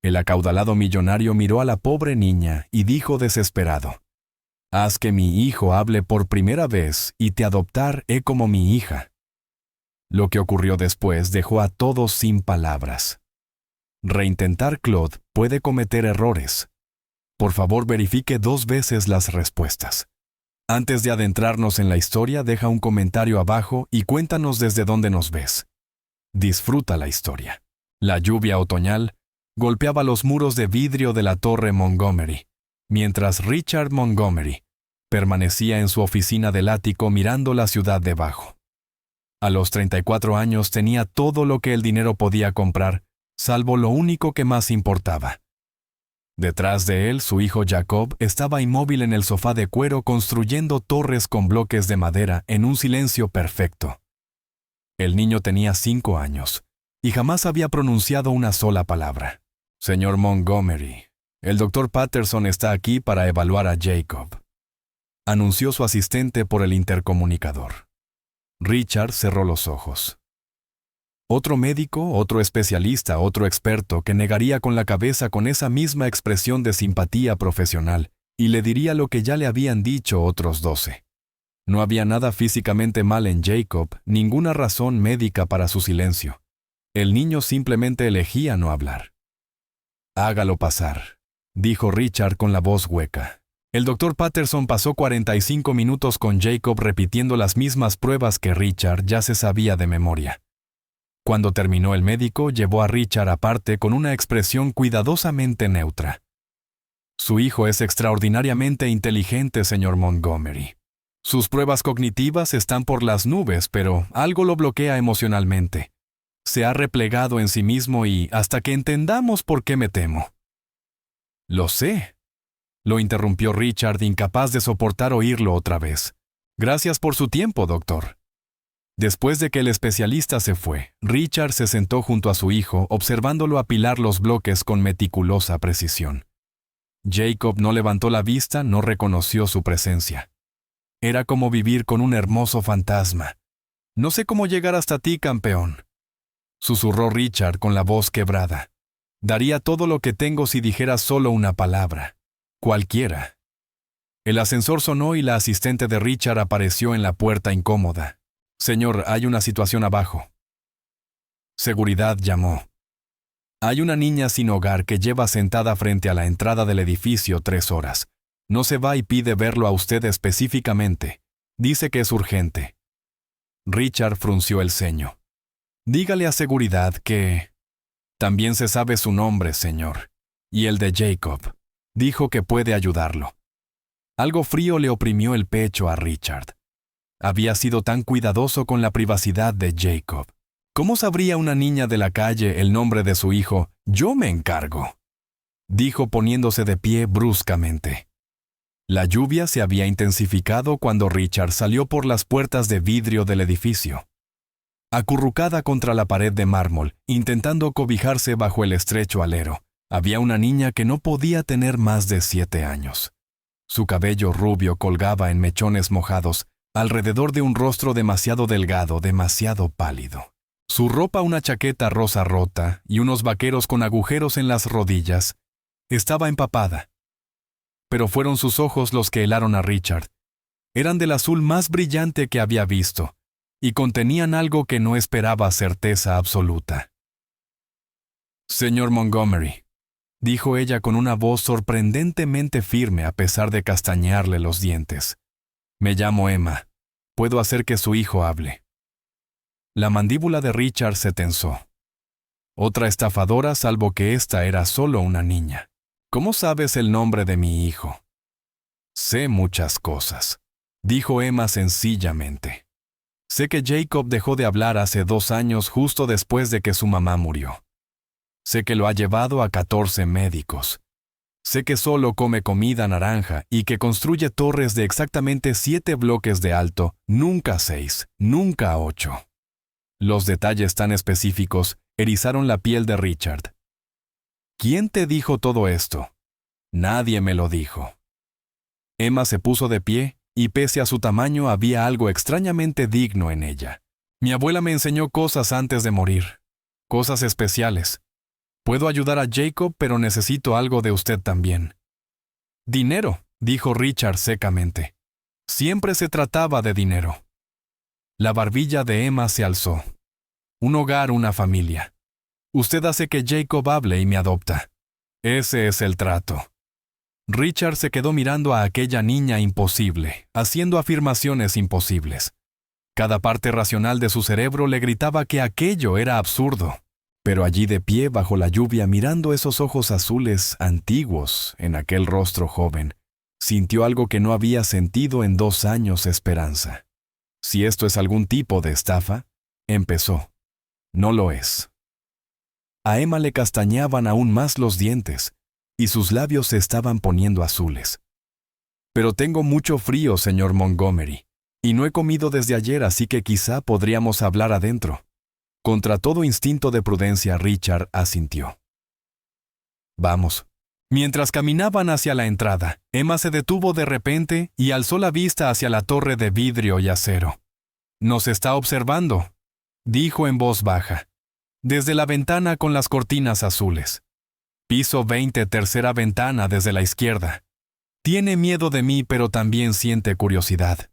El acaudalado millonario miró a la pobre niña y dijo desesperado: «Haz que mi hijo hable por primera vez y te adoptaré como mi hija». Lo que ocurrió después dejó a todos sin palabras. Reintentar Claude puede cometer errores. Por favor, verifique 2 veces las respuestas. Antes de adentrarnos en la historia, deja un comentario abajo y cuéntanos desde dónde nos ves. Disfruta la historia. La lluvia otoñal golpeaba los muros de vidrio de la Torre Montgomery, mientras Richard Montgomery permanecía en su oficina del ático mirando la ciudad debajo. A los 34 años tenía todo lo que el dinero podía comprar, salvo lo único que más importaba. Detrás de él, su hijo Jacob estaba inmóvil en el sofá de cuero construyendo torres con bloques de madera en un silencio perfecto. El niño tenía 5 años y jamás había pronunciado una sola palabra. «Señor Montgomery, el Dr. Patterson está aquí para evaluar a Jacob», anunció su asistente por el intercomunicador. Richard cerró los ojos. Otro médico, otro especialista, otro experto que negaría con la cabeza con esa misma expresión de simpatía profesional y le diría lo que ya le habían dicho otros 12. No había nada físicamente mal en Jacob, ninguna razón médica para su silencio. El niño simplemente elegía no hablar. «Hágalo pasar», dijo Richard con la voz hueca. El Dr. Patterson pasó 45 minutos con Jacob repitiendo las mismas pruebas que Richard ya se sabía de memoria. Cuando terminó, el médico llevó a Richard aparte con una expresión cuidadosamente neutra. «Su hijo es extraordinariamente inteligente, señor Montgomery. Sus pruebas cognitivas están por las nubes, pero algo lo bloquea emocionalmente. Se ha replegado en sí mismo y hasta que entendamos por qué me temo». «Lo sé», lo interrumpió Richard, incapaz de soportar oírlo otra vez. «Gracias por su tiempo, doctor». Después de que el especialista se fue, Richard se sentó junto a su hijo, observándolo apilar los bloques con meticulosa precisión. Jacob no levantó la vista, no reconoció su presencia. Era como vivir con un hermoso fantasma. «No sé cómo llegar hasta ti, campeón», susurró Richard con la voz quebrada. «Daría todo lo que tengo si dijeras solo una palabra. Cualquiera». El ascensor sonó y la asistente de Richard apareció en la puerta incómoda. «Señor, hay una situación abajo». Seguridad llamó. «Hay una niña sin hogar que lleva sentada frente a la entrada del edificio 3 horas. No se va y pide verlo a usted específicamente. Dice que es urgente». Richard frunció el ceño. «Dígale a seguridad que...». «También se sabe su nombre, señor. Y el de Jacob. Dijo que puede ayudarlo». Algo frío le oprimió el pecho a Richard. Había sido tan cuidadoso con la privacidad de Jacob. ¿Cómo sabría una niña de la calle el nombre de su hijo? «Yo me encargo», dijo poniéndose de pie bruscamente. La lluvia se había intensificado cuando Richard salió por las puertas de vidrio del edificio. Acurrucada contra la pared de mármol, intentando cobijarse bajo el estrecho alero, había una niña que no podía tener más de 7 años. Su cabello rubio colgaba en mechones mojados, alrededor de un rostro demasiado delgado, demasiado pálido. Su ropa, una chaqueta rosa rota y unos vaqueros con agujeros en las rodillas, estaba empapada. Pero fueron sus ojos los que helaron a Richard. Eran del azul más brillante que había visto, y contenían algo que no esperaba certeza absoluta. «Señor Montgomery», dijo ella con una voz sorprendentemente firme a pesar de castañearle los dientes. «Me llamo Emma. Puedo hacer que su hijo hable». La mandíbula de Richard se tensó. Otra estafadora, salvo que esta era solo una niña. «¿Cómo sabes el nombre de mi hijo?» «Sé muchas cosas», dijo Emma sencillamente. «Sé que Jacob dejó de hablar hace 2 años justo después de que su mamá murió. Sé que lo ha llevado a 14 médicos. Sé que solo come comida naranja y que construye torres de exactamente 7 bloques de alto, nunca 6, nunca 8. Los detalles tan específicos erizaron la piel de Richard. «¿Quién te dijo todo esto?» «Nadie me lo dijo». Emma se puso de pie y pese a su tamaño había algo extrañamente digno en ella. «Mi abuela me enseñó cosas antes de morir. Cosas especiales. Puedo ayudar a Jacob, pero necesito algo de usted también. Dinero, dijo Richard secamente. Siempre se trataba de dinero. La barbilla de Emma se alzó. Un hogar, una familia. Usted hace que Jacob hable y me adopta. Ese es el trato. Richard se quedó mirando a aquella niña imposible, haciendo afirmaciones imposibles. Cada parte racional de su cerebro le gritaba que aquello era absurdo. Pero allí de pie bajo la lluvia, mirando esos ojos azules antiguos en aquel rostro joven, sintió algo que no había sentido en 2 años: esperanza. Si esto es algún tipo de estafa, empezó. No lo es. A Emma le castañaban aún más los dientes, y sus labios se estaban poniendo azules. Pero tengo mucho frío, señor Montgomery, y no he comido desde ayer, así que quizá podríamos hablar adentro. Contra todo instinto de prudencia, Richard asintió. Vamos. Mientras caminaban hacia la entrada, Emma se detuvo de repente y alzó la vista hacia la torre de vidrio y acero. «Nos está observando», dijo en voz baja, desde la ventana con las cortinas azules. «Piso 20, tercera ventana desde la izquierda. Tiene miedo de mí, pero también siente curiosidad.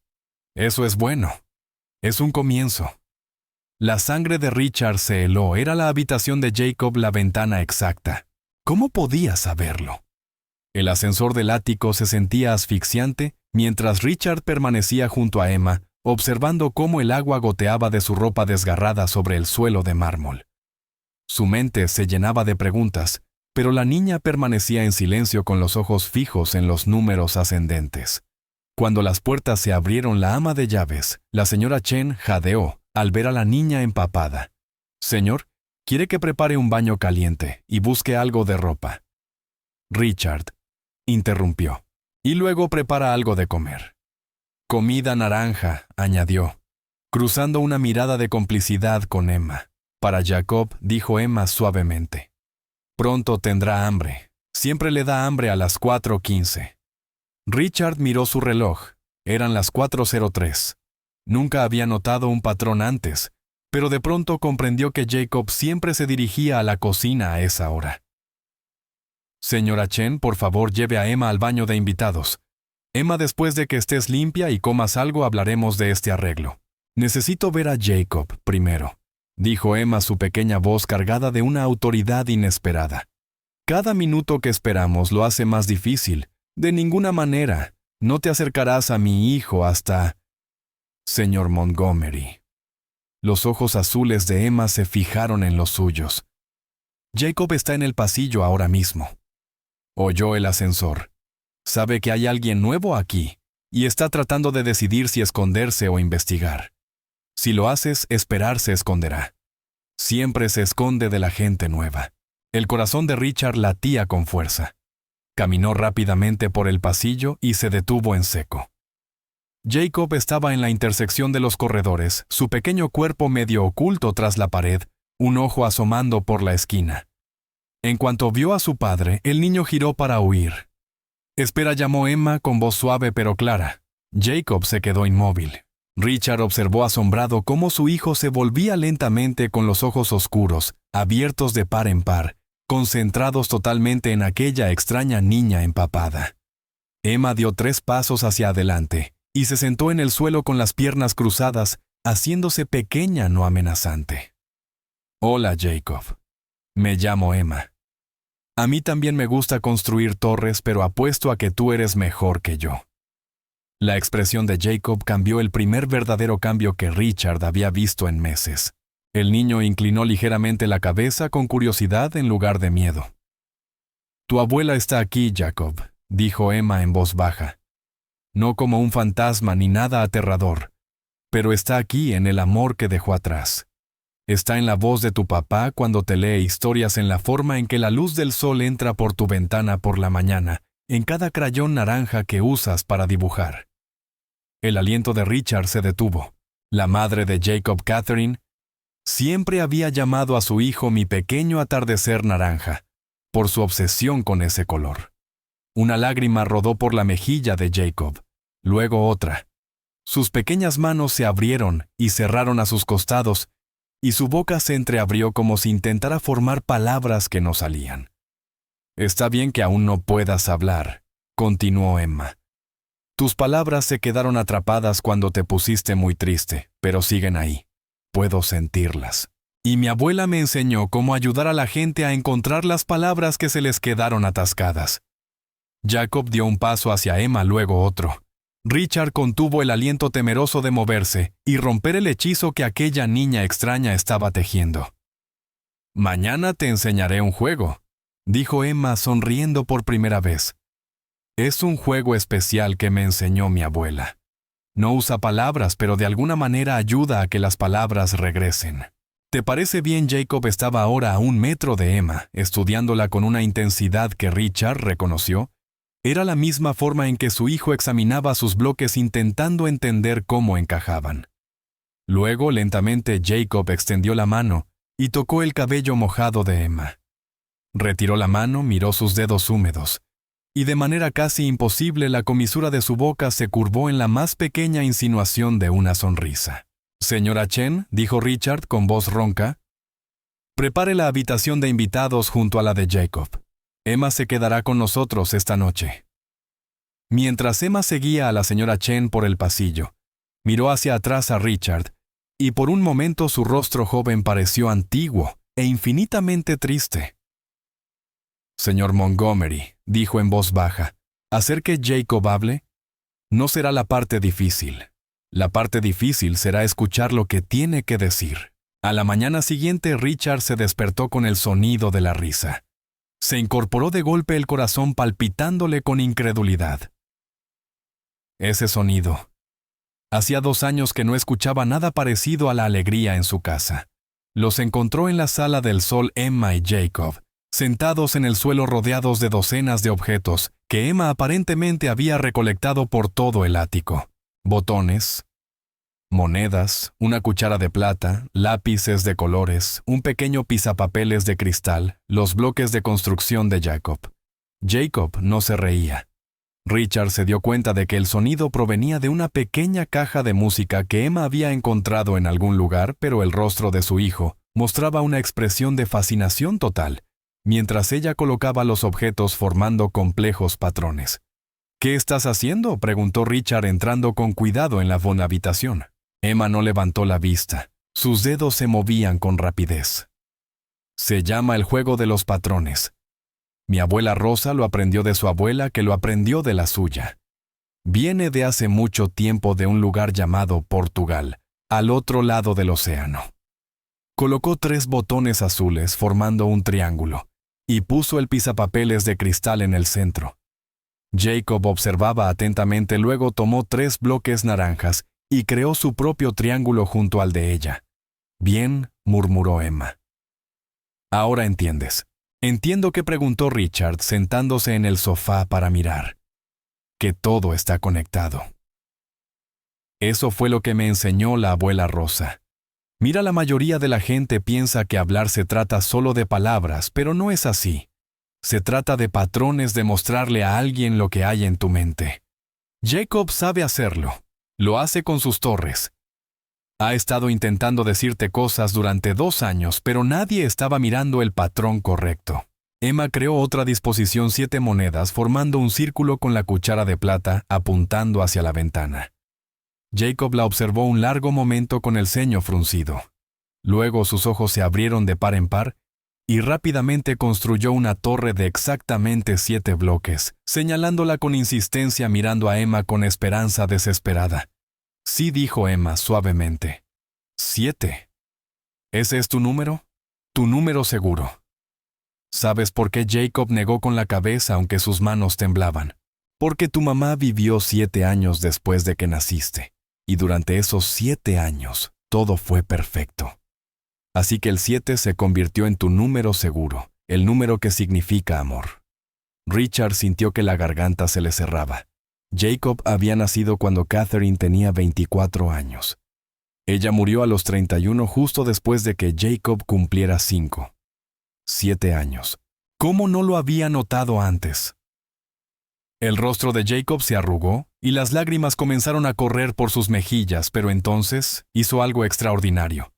Eso es bueno. Es un comienzo». La sangre de Richard se heló. Era la habitación de Jacob la ventana exacta. ¿Cómo podía saberlo? El ascensor del ático se sentía asfixiante mientras Richard permanecía junto a Emma, observando cómo el agua goteaba de su ropa desgarrada sobre el suelo de mármol. Su mente se llenaba de preguntas, pero la niña permanecía en silencio con los ojos fijos en los números ascendentes. Cuando las puertas se abrieron, la ama de llaves, la señora Chen, jadeó al ver a la niña empapada. «Señor, quiere que prepare un baño caliente y busque algo de ropa». Richard interrumpió. «Y luego prepara algo de comer». «Comida naranja», añadió, cruzando una mirada de complicidad con Emma. «Para Jacob», dijo Emma suavemente. «Pronto tendrá hambre. Siempre le da hambre a las 4:15». Richard miró su reloj. Eran las 4:03. Nunca había notado un patrón antes, pero de pronto comprendió que Jacob siempre se dirigía a la cocina a esa hora. «Señora Chen, por favor, lleve a Emma al baño de invitados. Emma, después de que estés limpia y comas algo, hablaremos de este arreglo. Necesito ver a Jacob primero», dijo Emma, su pequeña voz cargada de una autoridad inesperada. «Cada minuto que esperamos lo hace más difícil. De ninguna manera. No te acercarás a mi hijo hasta...» «Señor Montgomery». Los ojos azules de Emma se fijaron en los suyos. «Jacob está en el pasillo ahora mismo». Oyó el ascensor. «Sabe que hay alguien nuevo aquí, y está tratando de decidir si esconderse o investigar. Si lo haces, esperar se esconderá. Siempre se esconde de la gente nueva». El corazón de Richard latía con fuerza. Caminó rápidamente por el pasillo y se detuvo en seco. Jacob estaba en la intersección de los corredores, su pequeño cuerpo medio oculto tras la pared, un ojo asomando por la esquina. En cuanto vio a su padre, el niño giró para huir. «Espera», llamó Emma con voz suave pero clara. Jacob se quedó inmóvil. Richard observó asombrado cómo su hijo se volvía lentamente con los ojos oscuros, abiertos de par en par, concentrados totalmente en aquella extraña niña empapada. Emma dio 3 pasos hacia adelante y se sentó en el suelo con las piernas cruzadas, haciéndose pequeña, no amenazante. «Hola, Jacob. Me llamo Emma. A mí también me gusta construir torres, pero apuesto a que tú eres mejor que yo». La expresión de Jacob cambió, el primer verdadero cambio que Richard había visto en meses. El niño inclinó ligeramente la cabeza con curiosidad en lugar de miedo. «Tu abuela está aquí, Jacob», dijo Emma en voz baja. «No como un fantasma ni nada aterrador, pero está aquí en el amor que dejó atrás. Está en la voz de tu papá cuando te lee historias, en la forma en que la luz del sol entra por tu ventana por la mañana, en cada crayón naranja que usas para dibujar». El aliento de Richard se detuvo. La madre de Jacob, Catherine, siempre había llamado a su hijo mi pequeño atardecer naranja, por su obsesión con ese color. Una lágrima rodó por la mejilla de Jacob, luego otra. Sus pequeñas manos se abrieron y cerraron a sus costados, y su boca se entreabrió como si intentara formar palabras que no salían. «Está bien que aún no puedas hablar», continuó Emma. «Tus palabras se quedaron atrapadas cuando te pusiste muy triste, pero siguen ahí. Puedo sentirlas. Y mi abuela me enseñó cómo ayudar a la gente a encontrar las palabras que se les quedaron atascadas». Jacob dio un paso hacia Emma, luego otro. Richard contuvo el aliento temeroso de moverse y romper el hechizo que aquella niña extraña estaba tejiendo. «Mañana te enseñaré un juego», dijo Emma sonriendo por primera vez. «Es un juego especial que me enseñó mi abuela. No usa palabras, pero de alguna manera ayuda a que las palabras regresen». ¿Te parece bien? Jacob estaba ahora a 1 metro de Emma, estudiándola con una intensidad que Richard reconoció. Era la misma forma en que su hijo examinaba sus bloques intentando entender cómo encajaban. Luego, lentamente, Jacob extendió la mano y tocó el cabello mojado de Emma. Retiró la mano, miró sus dedos húmedos, y de manera casi imposible la comisura de su boca se curvó en la más pequeña insinuación de una sonrisa. «Señora Chen», dijo Richard con voz ronca, «prepare la habitación de invitados junto a la de Jacob. Emma se quedará con nosotros esta noche». Mientras Emma seguía a la señora Chen por el pasillo, miró hacia atrás a Richard, y por un momento su rostro joven pareció antiguo e infinitamente triste. «Señor Montgomery», dijo en voz baja, «hacer que Jacob hable no será la parte difícil. La parte difícil será escuchar lo que tiene que decir». A la mañana siguiente, Richard se despertó con el sonido de la risa. Se incorporó de golpe el corazón palpitándole con incredulidad. Ese sonido. Hacía 2 años que no escuchaba nada parecido a la alegría en su casa. Los encontró en la sala del sol Emma y Jacob, sentados en el suelo rodeados de docenas de objetos que Emma aparentemente había recolectado por todo el ático. Botones, monedas, una cuchara de plata, lápices de colores, un pequeño pisapapeles de cristal, los bloques de construcción de Jacob. Jacob no se reía. Richard se dio cuenta de que el sonido provenía de una pequeña caja de música que Emma había encontrado en algún lugar, pero el rostro de su hijo mostraba una expresión de fascinación total, mientras ella colocaba los objetos formando complejos patrones. «¿Qué estás haciendo?», preguntó Richard entrando con cuidado en la habitación. Emma no levantó la vista. Sus dedos se movían con rapidez. «Se llama el juego de los patrones. Mi abuela Rosa lo aprendió de su abuela, que lo aprendió de la suya. Viene de hace mucho tiempo de un lugar llamado Portugal, al otro lado del océano». Colocó 3 botones azules formando un triángulo y puso el pisapapeles de cristal en el centro. Jacob observaba atentamente, luego tomó 3 bloques naranjas y creó su propio triángulo junto al de ella. «Bien», murmuró Emma. «Ahora entiendes». «Entiendo que», preguntó Richard, sentándose en el sofá para mirar. «Que todo está conectado». Eso fue lo que me enseñó la abuela Rosa. Mira, la mayoría de la gente piensa que hablar se trata solo de palabras, pero no es así. Se trata de patrones, de mostrarle a alguien lo que hay en tu mente. Jacob sabe hacerlo. Lo hace con sus torres. Ha estado intentando decirte cosas durante 2 años, pero nadie estaba mirando el patrón correcto. Emma creó otra disposición, 7 monedas, formando un círculo con la cuchara de plata, apuntando hacia la ventana. Jacob la observó un largo momento con el ceño fruncido. Luego sus ojos se abrieron de par en par, y rápidamente construyó una torre de exactamente 7 bloques, señalándola con insistencia, mirando a Emma con esperanza desesperada. «Sí», dijo Emma suavemente. «7. ¿Ese es tu número? Tu número seguro». ¿Sabes por qué Jacob negó con la cabeza aunque sus manos temblaban? Porque tu mamá vivió 7 años después de que naciste, y durante esos 7 años todo fue perfecto. Así que el 7 se convirtió en tu número seguro, el número que significa amor. Richard sintió que la garganta se le cerraba. Jacob había nacido cuando Catherine tenía 24 años. Ella murió a los 31 justo después de que Jacob cumpliera 5. 7 años. ¿Cómo no lo había notado antes? El rostro de Jacob se arrugó y las lágrimas comenzaron a correr por sus mejillas, pero entonces hizo algo extraordinario.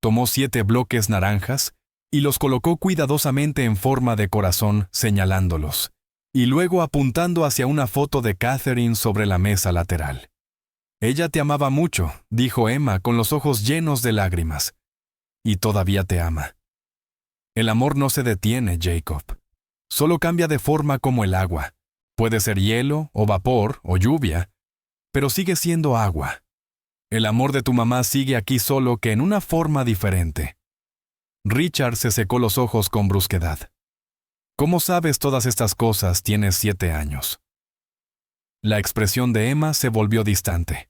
tomó 7 bloques naranjas y los colocó cuidadosamente en forma de corazón, señalándolos, y luego apuntando hacia una foto de Catherine sobre la mesa lateral. «Ella te amaba mucho», dijo Emma con los ojos llenos de lágrimas. «Y todavía te ama». El amor no se detiene, Jacob. Solo cambia de forma como el agua. Puede ser hielo, o vapor, o lluvia, pero sigue siendo agua. El amor de tu mamá sigue aquí solo que en una forma diferente. Richard se secó los ojos con brusquedad. «¿Cómo sabes todas estas cosas? Tienes 7 años». La expresión de Emma se volvió distante.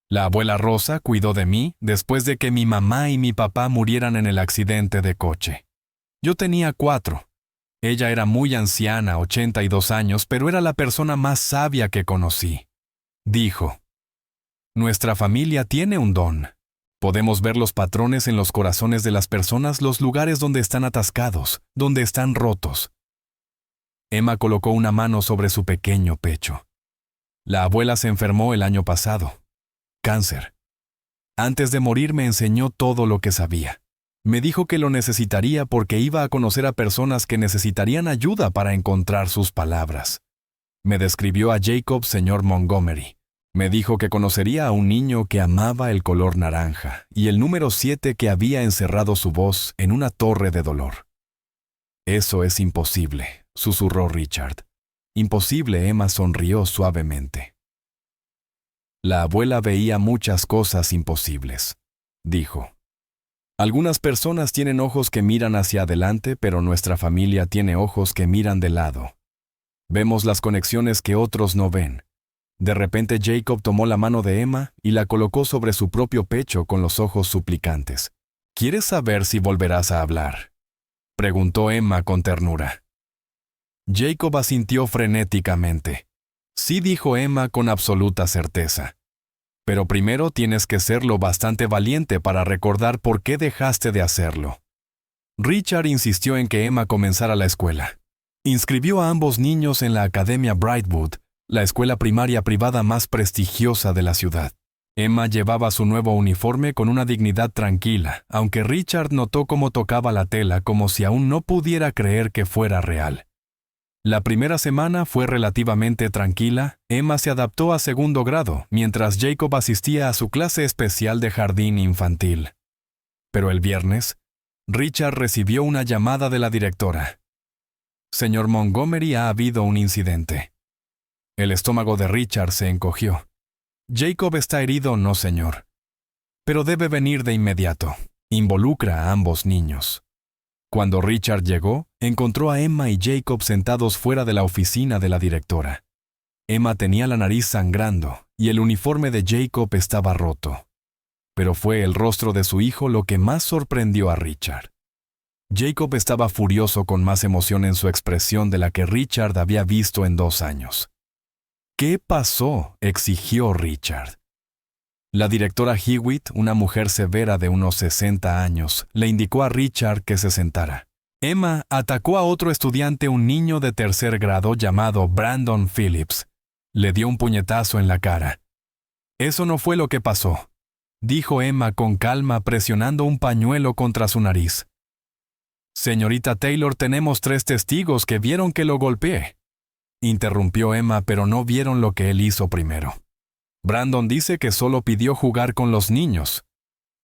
La abuela Rosa cuidó de mí después de que mi mamá y mi papá murieran en el accidente de coche. Yo tenía 4. Ella era muy anciana, 82 años, pero era la persona más sabia que conocí. Dijo: «Nuestra familia tiene un don. Podemos ver los patrones en los corazones de las personas, los lugares donde están atascados, donde están rotos». Emma colocó una mano sobre su pequeño pecho. «La abuela se enfermó el año pasado. Cáncer. Antes de morir me enseñó todo lo que sabía. Me dijo que lo necesitaría porque iba a conocer a personas que necesitarían ayuda para encontrar sus palabras. Me describió a Jacob, señor Montgomery. Me dijo que conocería a un niño que amaba el color naranja y el número 7 que había encerrado su voz en una torre de dolor». «Eso es imposible», susurró Richard. «Imposible», Emma sonrió suavemente. «La abuela veía muchas cosas imposibles», dijo. «Algunas personas tienen ojos que miran hacia adelante, pero nuestra familia tiene ojos que miran de lado. Vemos las conexiones que otros no ven». De repente Jacob tomó la mano de Emma y la colocó sobre su propio pecho con los ojos suplicantes. «¿Quieres saber si volverás a hablar?», preguntó Emma con ternura. Jacob asintió frenéticamente. «Sí», dijo Emma con absoluta certeza. «Pero primero tienes que ser lo bastante valiente para recordar por qué dejaste de hacerlo». Richard insistió en que Emma comenzara la escuela. Inscribió a ambos niños en la Academia Brightwood, la escuela primaria privada más prestigiosa de la ciudad. Emma llevaba su nuevo uniforme con una dignidad tranquila, aunque Richard notó cómo tocaba la tela como si aún no pudiera creer que fuera real. La primera semana fue relativamente tranquila. Emma se adaptó a 2º grado, mientras Jacob asistía a su clase especial de jardín infantil. Pero el viernes, Richard recibió una llamada de la directora. «Señor Montgomery, ha habido un incidente». El estómago de Richard se encogió. «Jacob está herido, no, señor. Pero debe venir de inmediato. Involucra a ambos niños». Cuando Richard llegó, encontró a Emma y Jacob sentados fuera de la oficina de la directora. Emma tenía la nariz sangrando y el uniforme de Jacob estaba roto. Pero fue el rostro de su hijo lo que más sorprendió a Richard. Jacob estaba furioso, con más emoción en su expresión de la que Richard había visto en 2 años. «¿Qué pasó?», exigió Richard. La directora Hewitt, una mujer severa de unos 60 años, le indicó a Richard que se sentara. Emma atacó a otro estudiante, un niño de 3er grado llamado Brandon Phillips. Le dio un puñetazo en la cara. «Eso no fue lo que pasó», dijo Emma con calma, presionando un pañuelo contra su nariz. «Señorita Taylor, tenemos 3 testigos que vieron que lo golpeé», interrumpió Emma, pero no vieron lo que él hizo primero. «Brandon dice que solo pidió jugar con los niños»,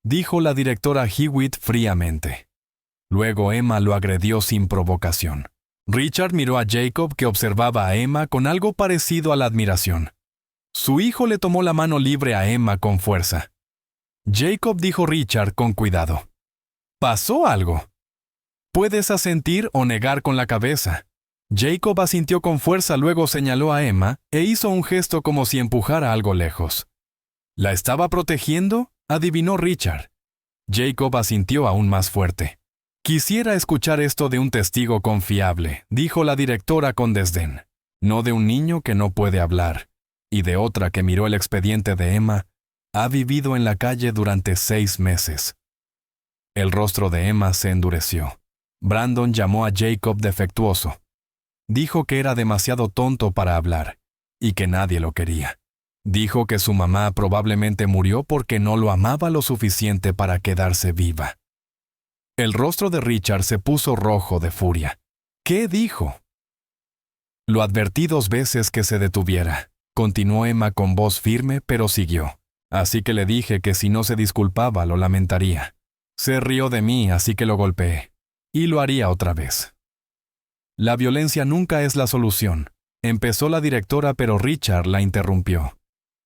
dijo la directora Hewitt fríamente. Luego Emma lo agredió sin provocación. Richard miró a Jacob, que observaba a Emma con algo parecido a la admiración. Su hijo le tomó la mano libre a Emma con fuerza. «Jacob», dijo Richard con cuidado, «¿pasó algo? Puedes asentir o negar con la cabeza». Jacob asintió con fuerza, luego señaló a Emma e hizo un gesto como si empujara algo lejos. ¿La estaba protegiendo?, adivinó Richard. Jacob asintió aún más fuerte. «Quisiera escuchar esto de un testigo confiable», dijo la directora con desdén. «No de un niño que no puede hablar». Y de otra que miró el expediente de Emma. «Ha vivido en la calle durante 6 meses». El rostro de Emma se endureció. Brandon llamó a Jacob defectuoso. Dijo que era demasiado tonto para hablar y que nadie lo quería. Dijo que su mamá probablemente murió porque no lo amaba lo suficiente para quedarse viva. El rostro de Richard se puso rojo de furia. ¿Qué dijo? Lo advertí 2 veces que se detuviera. Continuó Emma con voz firme, pero siguió. Así que le dije que si no se disculpaba lo lamentaría. Se rió de mí, así que lo golpeé. Y lo haría otra vez. La violencia nunca es la solución. Empezó la directora, pero Richard la interrumpió.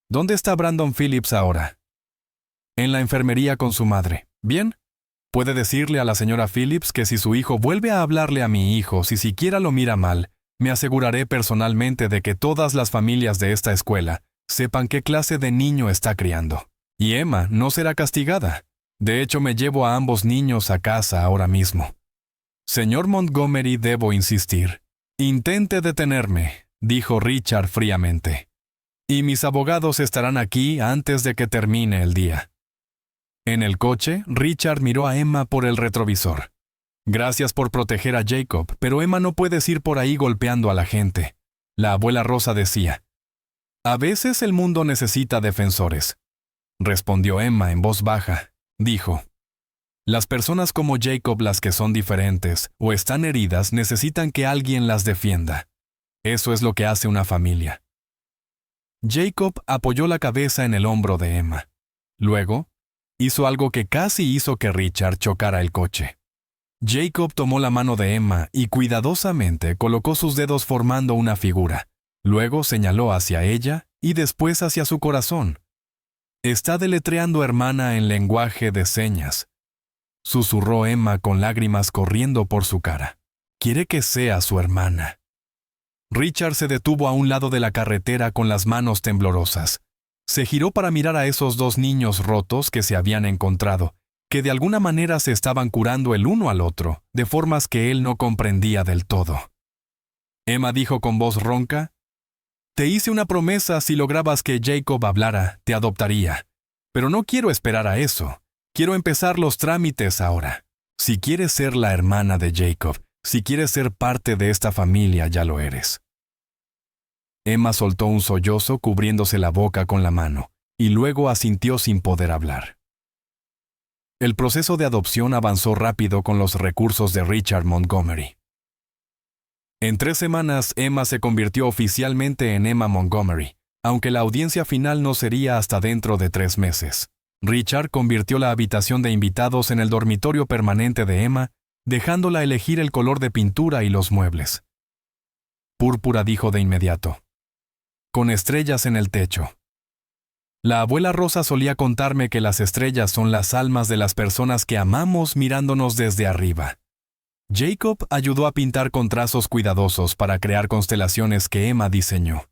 ¿Dónde está Brandon Phillips ahora? En la enfermería con su madre. ¿Bien? Puede decirle a la señora Phillips que si su hijo vuelve a hablarle a mi hijo, si siquiera lo mira mal, me aseguraré personalmente de que todas las familias de esta escuela sepan qué clase de niño está criando. Y Emma no será castigada. De hecho, me llevo a ambos niños a casa ahora mismo. Señor Montgomery, debo insistir. Intente detenerme, dijo Richard fríamente. Y mis abogados estarán aquí antes de que termine el día. En el coche, Richard miró a Emma por el retrovisor. Gracias por proteger a Jacob, pero Emma no puedes ir por ahí golpeando a la gente. La abuela Rosa decía. A veces el mundo necesita defensores. Respondió Emma en voz baja. Dijo. Las personas como Jacob, las que son diferentes o están heridas, necesitan que alguien las defienda. Eso es lo que hace una familia. Jacob apoyó la cabeza en el hombro de Emma. Luego, hizo algo que casi hizo que Richard chocara el coche. Jacob tomó la mano de Emma y cuidadosamente colocó sus dedos formando una figura. Luego señaló hacia ella y después hacia su corazón. Está deletreando hermana en lenguaje de señas. Susurró Emma con lágrimas corriendo por su cara. Quiere que sea su hermana. Richard se detuvo a un lado de la carretera con las manos temblorosas. Se giró para mirar a esos 2 niños rotos que se habían encontrado, que de alguna manera se estaban curando el uno al otro, de formas que él no comprendía del todo. Emma dijo con voz ronca, «Te hice una promesa, si lograbas que Jacob hablara, te adoptaría. Pero no quiero esperar a eso. Quiero empezar los trámites ahora. Si quieres ser la hermana de Jacob, si quieres ser parte de esta familia, ya lo eres». Emma soltó un sollozo cubriéndose la boca con la mano, y luego asintió sin poder hablar. El proceso de adopción avanzó rápido con los recursos de Richard Montgomery. En 3 semanas, Emma se convirtió oficialmente en Emma Montgomery, aunque la audiencia final no sería hasta dentro de 3 meses. Richard convirtió la habitación de invitados en el dormitorio permanente de Emma, dejándola elegir el color de pintura y los muebles. Púrpura, dijo de inmediato. Con estrellas en el techo. La abuela Rosa solía contarme que las estrellas son las almas de las personas que amamos mirándonos desde arriba. Jacob ayudó a pintar con trazos cuidadosos para crear constelaciones que Emma diseñó.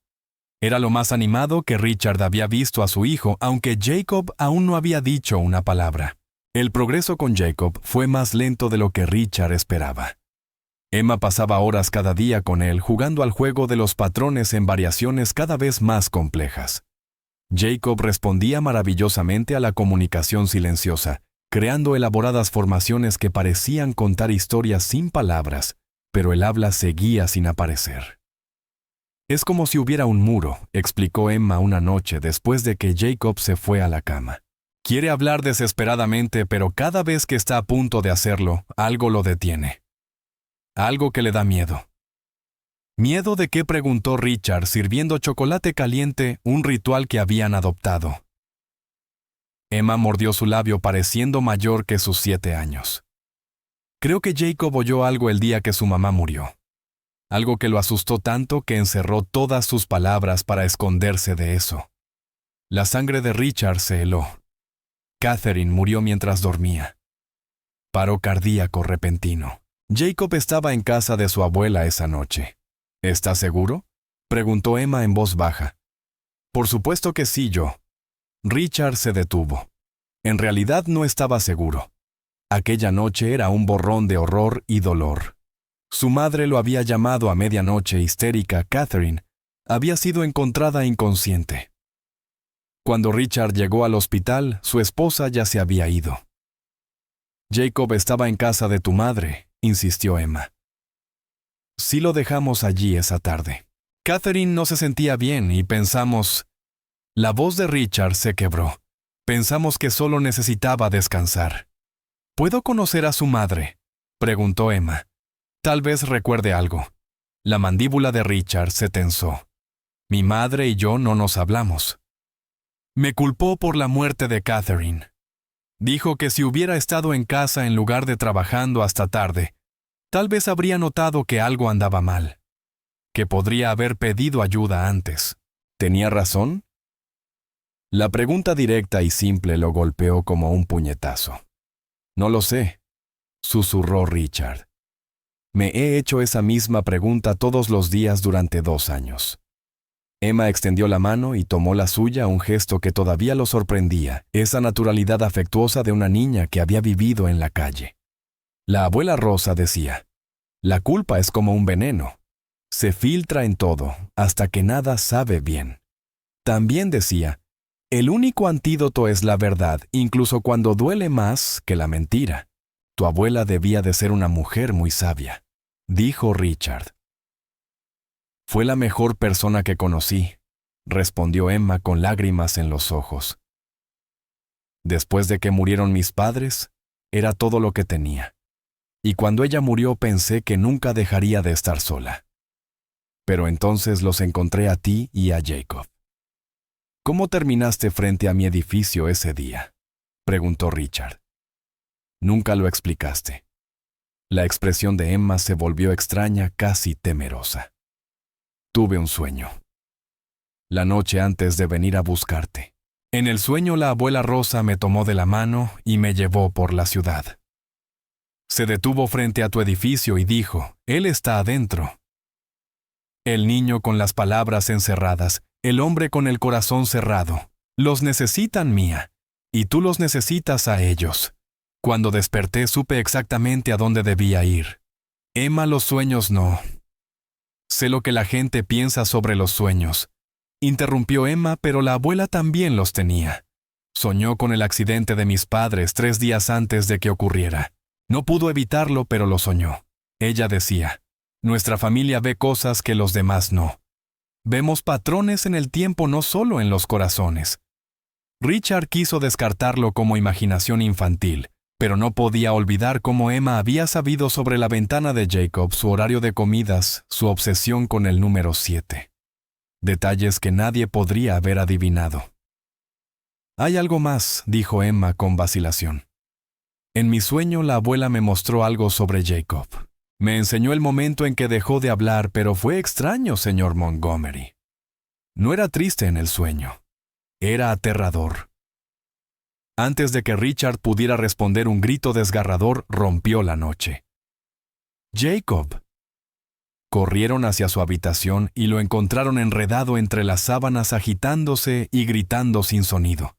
Era lo más animado que Richard había visto a su hijo, aunque Jacob aún no había dicho una palabra. El progreso con Jacob fue más lento de lo que Richard esperaba. Emma pasaba horas cada día con él jugando al juego de los patrones en variaciones cada vez más complejas. Jacob respondía maravillosamente a la comunicación silenciosa, creando elaboradas formaciones que parecían contar historias sin palabras, pero el habla seguía sin aparecer. Es como si hubiera un muro, explicó Emma una noche después de que Jacob se fue a la cama. Quiere hablar desesperadamente, pero cada vez que está a punto de hacerlo, algo lo detiene. Algo que le da miedo. ¿Miedo de qué?, preguntó Richard, sirviendo chocolate caliente, un ritual que habían adoptado. Emma mordió su labio pareciendo mayor que sus 7 años. Creo que Jacob oyó algo el día que su mamá murió. Algo que lo asustó tanto que encerró todas sus palabras para esconderse de eso. La sangre de Richard se heló. Catherine murió mientras dormía. Paro cardíaco repentino. Jacob estaba en casa de su abuela esa noche. ¿Estás seguro?, preguntó Emma en voz baja. Por supuesto que sí, yo. Richard se detuvo. En realidad no estaba seguro. Aquella noche era un borrón de horror y dolor. Su madre lo había llamado a medianoche histérica. Catherine había sido encontrada inconsciente. Cuando Richard llegó al hospital, su esposa ya se había ido. Jacob estaba en casa de tu madre, insistió Emma. Sí, lo dejamos allí esa tarde. Catherine no se sentía bien y pensamos... La voz de Richard se quebró. Pensamos que solo necesitaba descansar. ¿Puedo conocer a su madre?, preguntó Emma. Tal vez recuerde algo. La mandíbula de Richard se tensó. Mi madre y yo no nos hablamos. Me culpó por la muerte de Catherine. Dijo que si hubiera estado en casa en lugar de trabajando hasta tarde, tal vez habría notado que algo andaba mal, que podría haber pedido ayuda antes. ¿Tenía razón? La pregunta directa y simple lo golpeó como un puñetazo. No lo sé, susurró Richard. Me he hecho esa misma pregunta todos los días durante 2 años. Emma extendió la mano y tomó la suya, un gesto que todavía lo sorprendía, esa naturalidad afectuosa de una niña que había vivido en la calle. La abuela Rosa decía, la culpa es como un veneno. Se filtra en todo, hasta que nada sabe bien. También decía, el único antídoto es la verdad, incluso cuando duele más que la mentira. Tu abuela debía de ser una mujer muy sabia, dijo Richard. Fue la mejor persona que conocí, respondió Emma con lágrimas en los ojos. Después de que murieron mis padres, era todo lo que tenía. Y cuando ella murió pensé que nunca dejaría de estar sola. Pero entonces los encontré a ti y a Jacob. ¿Cómo terminaste frente a mi edificio ese día?, preguntó Richard. Nunca lo explicaste. La expresión de Emma se volvió extraña, casi temerosa. Tuve un sueño. La noche antes de venir a buscarte. En el sueño la abuela Rosa me tomó de la mano y me llevó por la ciudad. Se detuvo frente a tu edificio y dijo, él está adentro. El niño con las palabras encerradas, el hombre con el corazón cerrado, los necesitan, Mía, y tú los necesitas a ellos. Cuando desperté supe exactamente a dónde debía ir. Emma, los sueños no. Sé lo que la gente piensa sobre los sueños. Interrumpió Emma, pero la abuela también los tenía. Soñó con el accidente de mis padres 3 días antes de que ocurriera. No pudo evitarlo, pero lo soñó. Ella decía, nuestra familia ve cosas que los demás no. Vemos patrones en el tiempo, no solo en los corazones. Richard quiso descartarlo como imaginación infantil, pero no podía olvidar cómo Emma había sabido sobre la ventana de Jacob, su horario de comidas, su obsesión con el número 7. Detalles que nadie podría haber adivinado. Hay algo más, dijo Emma con vacilación. En mi sueño la abuela me mostró algo sobre Jacob. Me enseñó el momento en que dejó de hablar, pero fue extraño, señor Montgomery. No era triste en el sueño. Era aterrador. Antes de que Richard pudiera responder, un grito desgarrador rompió la noche. ¡Jacob! Corrieron hacia su habitación y lo encontraron enredado entre las sábanas, agitándose y gritando sin sonido.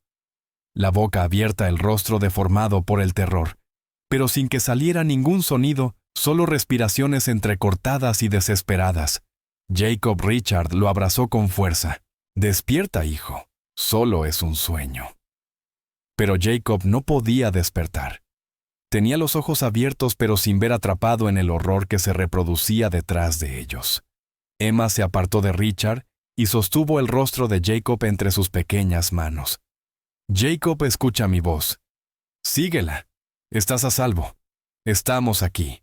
La boca abierta, el rostro deformado por el terror, pero sin que saliera ningún sonido, solo respiraciones entrecortadas y desesperadas. Jacob Richard lo abrazó con fuerza. «Despierta, hijo. Solo es un sueño». Pero Jacob no podía despertar. Tenía los ojos abiertos pero sin ver, atrapado en el horror que se reproducía detrás de ellos. Emma se apartó de Richard y sostuvo el rostro de Jacob entre sus pequeñas manos. «Jacob, escucha mi voz. Síguela. Estás a salvo. Estamos aquí».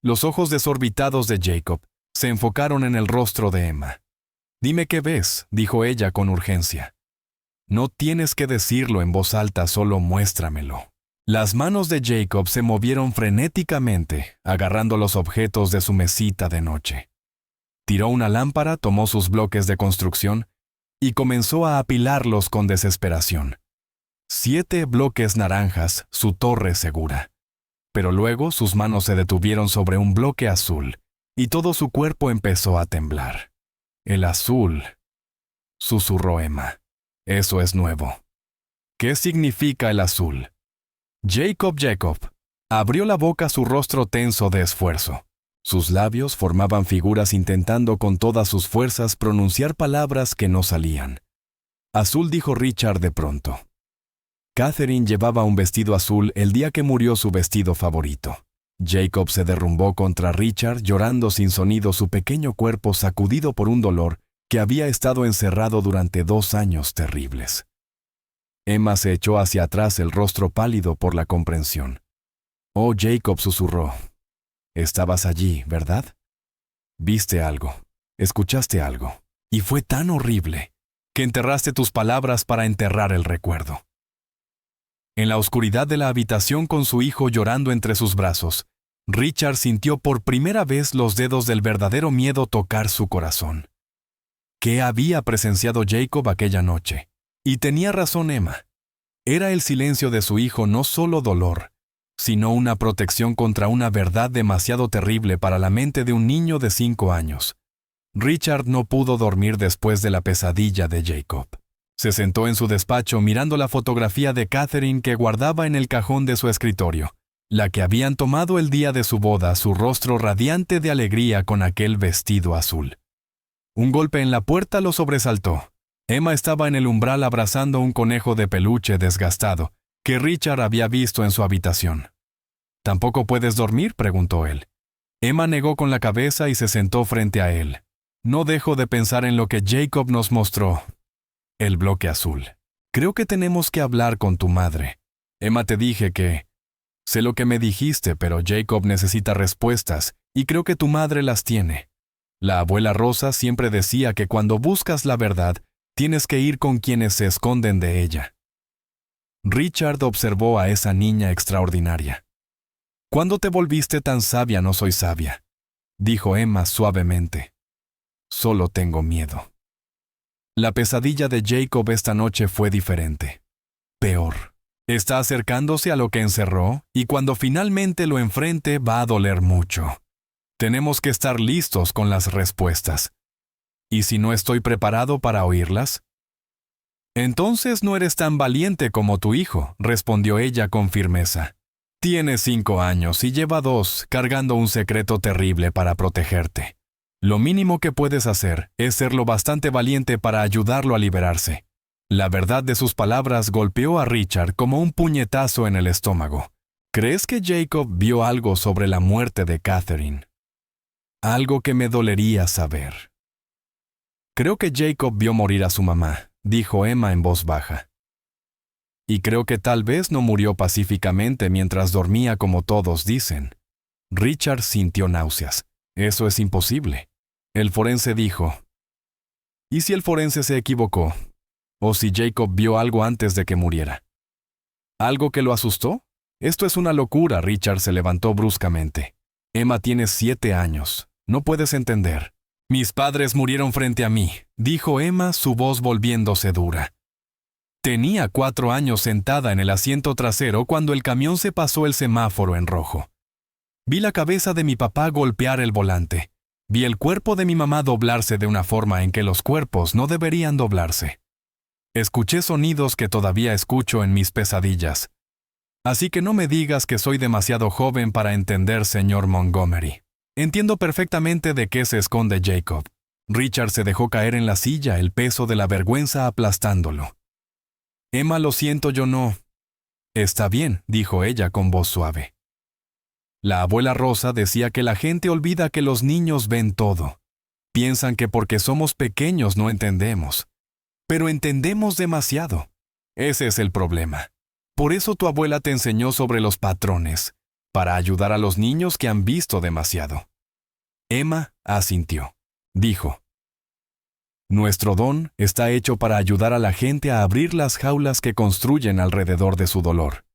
Los ojos desorbitados de Jacob se enfocaron en el rostro de Emma. «Dime qué ves», dijo ella con urgencia. «No tienes que decirlo en voz alta, solo muéstramelo». Las manos de Jacob se movieron frenéticamente, agarrando los objetos de su mesita de noche. Tiró una lámpara, tomó sus bloques de construcción y comenzó a apilarlos con desesperación. 7 bloques naranjas, su torre segura. Pero luego sus manos se detuvieron sobre un bloque azul y todo su cuerpo empezó a temblar. «El azul», susurró Emma. «Eso es nuevo». «¿Qué significa el azul?» Jacob. Abrió la boca, su rostro tenso de esfuerzo. Sus labios formaban figuras intentando con todas sus fuerzas pronunciar palabras que no salían. «Azul», dijo Richard de pronto. Catherine llevaba un vestido azul el día que murió su vestido favorito. Jacob se derrumbó contra Richard, llorando sin sonido, su pequeño cuerpo sacudido por un dolor que había estado encerrado durante 2 años terribles. Emma se echó hacia atrás, el rostro pálido por la comprensión. Oh, Jacob susurró. Estabas allí, ¿verdad? Viste algo, escuchaste algo, y fue tan horrible que enterraste tus palabras para enterrar el recuerdo. En la oscuridad de la habitación con su hijo llorando entre sus brazos, Richard sintió por primera vez los dedos del verdadero miedo tocar su corazón. ¿Qué había presenciado Jacob aquella noche? Y tenía razón Emma. Era el silencio de su hijo no solo dolor, sino una protección contra una verdad demasiado terrible para la mente de un niño de 5 años. Richard no pudo dormir después de la pesadilla de Jacob. Se sentó en su despacho mirando la fotografía de Catherine que guardaba en el cajón de su escritorio, la que habían tomado el día de su boda, su rostro radiante de alegría con aquel vestido azul. Un golpe en la puerta lo sobresaltó. Emma estaba en el umbral abrazando un conejo de peluche desgastado, que Richard había visto en su habitación. ¿Tampoco puedes dormir?, preguntó él. Emma negó con la cabeza y se sentó frente a él. No dejo de pensar en lo que Jacob nos mostró. El bloque azul. Creo que tenemos que hablar con tu madre. Emma, te dije que... Sé lo que me dijiste, pero Jacob necesita respuestas, y creo que tu madre las tiene. La abuela Rosa siempre decía que cuando buscas la verdad, tienes que ir con quienes se esconden de ella. Richard observó a esa niña extraordinaria. ¿Cuándo te volviste tan sabia? No soy sabia, dijo Emma suavemente. Solo tengo miedo. La pesadilla de Jacob esta noche fue diferente. Peor. Está acercándose a lo que encerró, y cuando finalmente lo enfrente va a doler mucho. Tenemos que estar listos con las respuestas. ¿Y si no estoy preparado para oírlas? Entonces no eres tan valiente como tu hijo, respondió ella con firmeza. Tiene 5 años y lleva 2 cargando un secreto terrible para protegerte. Lo mínimo que puedes hacer es ser lo bastante valiente para ayudarlo a liberarse. La verdad de sus palabras golpeó a Richard como un puñetazo en el estómago. ¿Crees que Jacob vio algo sobre la muerte de Catherine? Algo que me dolería saber. Creo que Jacob vio morir a su mamá, dijo Emma en voz baja. Y creo que tal vez no murió pacíficamente mientras dormía como todos dicen. Richard sintió náuseas. Eso es imposible. El forense dijo. ¿Y si el forense se equivocó? ¿O si Jacob vio algo antes de que muriera? ¿Algo que lo asustó? Esto es una locura. Richard se levantó bruscamente. Emma tiene 7 años. No puedes entender. Mis padres murieron frente a mí, dijo Emma, su voz volviéndose dura. Tenía 4 años sentada en el asiento trasero cuando el camión se pasó el semáforo en rojo. Vi la cabeza de mi papá golpear el volante. Vi el cuerpo de mi mamá doblarse de una forma en que los cuerpos no deberían doblarse. Escuché sonidos que todavía escucho en mis pesadillas. Así que no me digas que soy demasiado joven para entender, señor Montgomery. Entiendo perfectamente de qué se esconde Jacob. Richard se dejó caer en la silla, el peso de la vergüenza aplastándolo. Emma, lo siento, yo no. Está bien, dijo ella con voz suave. La abuela Rosa decía que la gente olvida que los niños ven todo. Piensan que porque somos pequeños no entendemos. Pero entendemos demasiado. Ese es el problema. Por eso tu abuela te enseñó sobre los patrones, para ayudar a los niños que han visto demasiado. Emma asintió. Dijo, nuestro don está hecho para ayudar a la gente a abrir las jaulas que construyen alrededor de su dolor.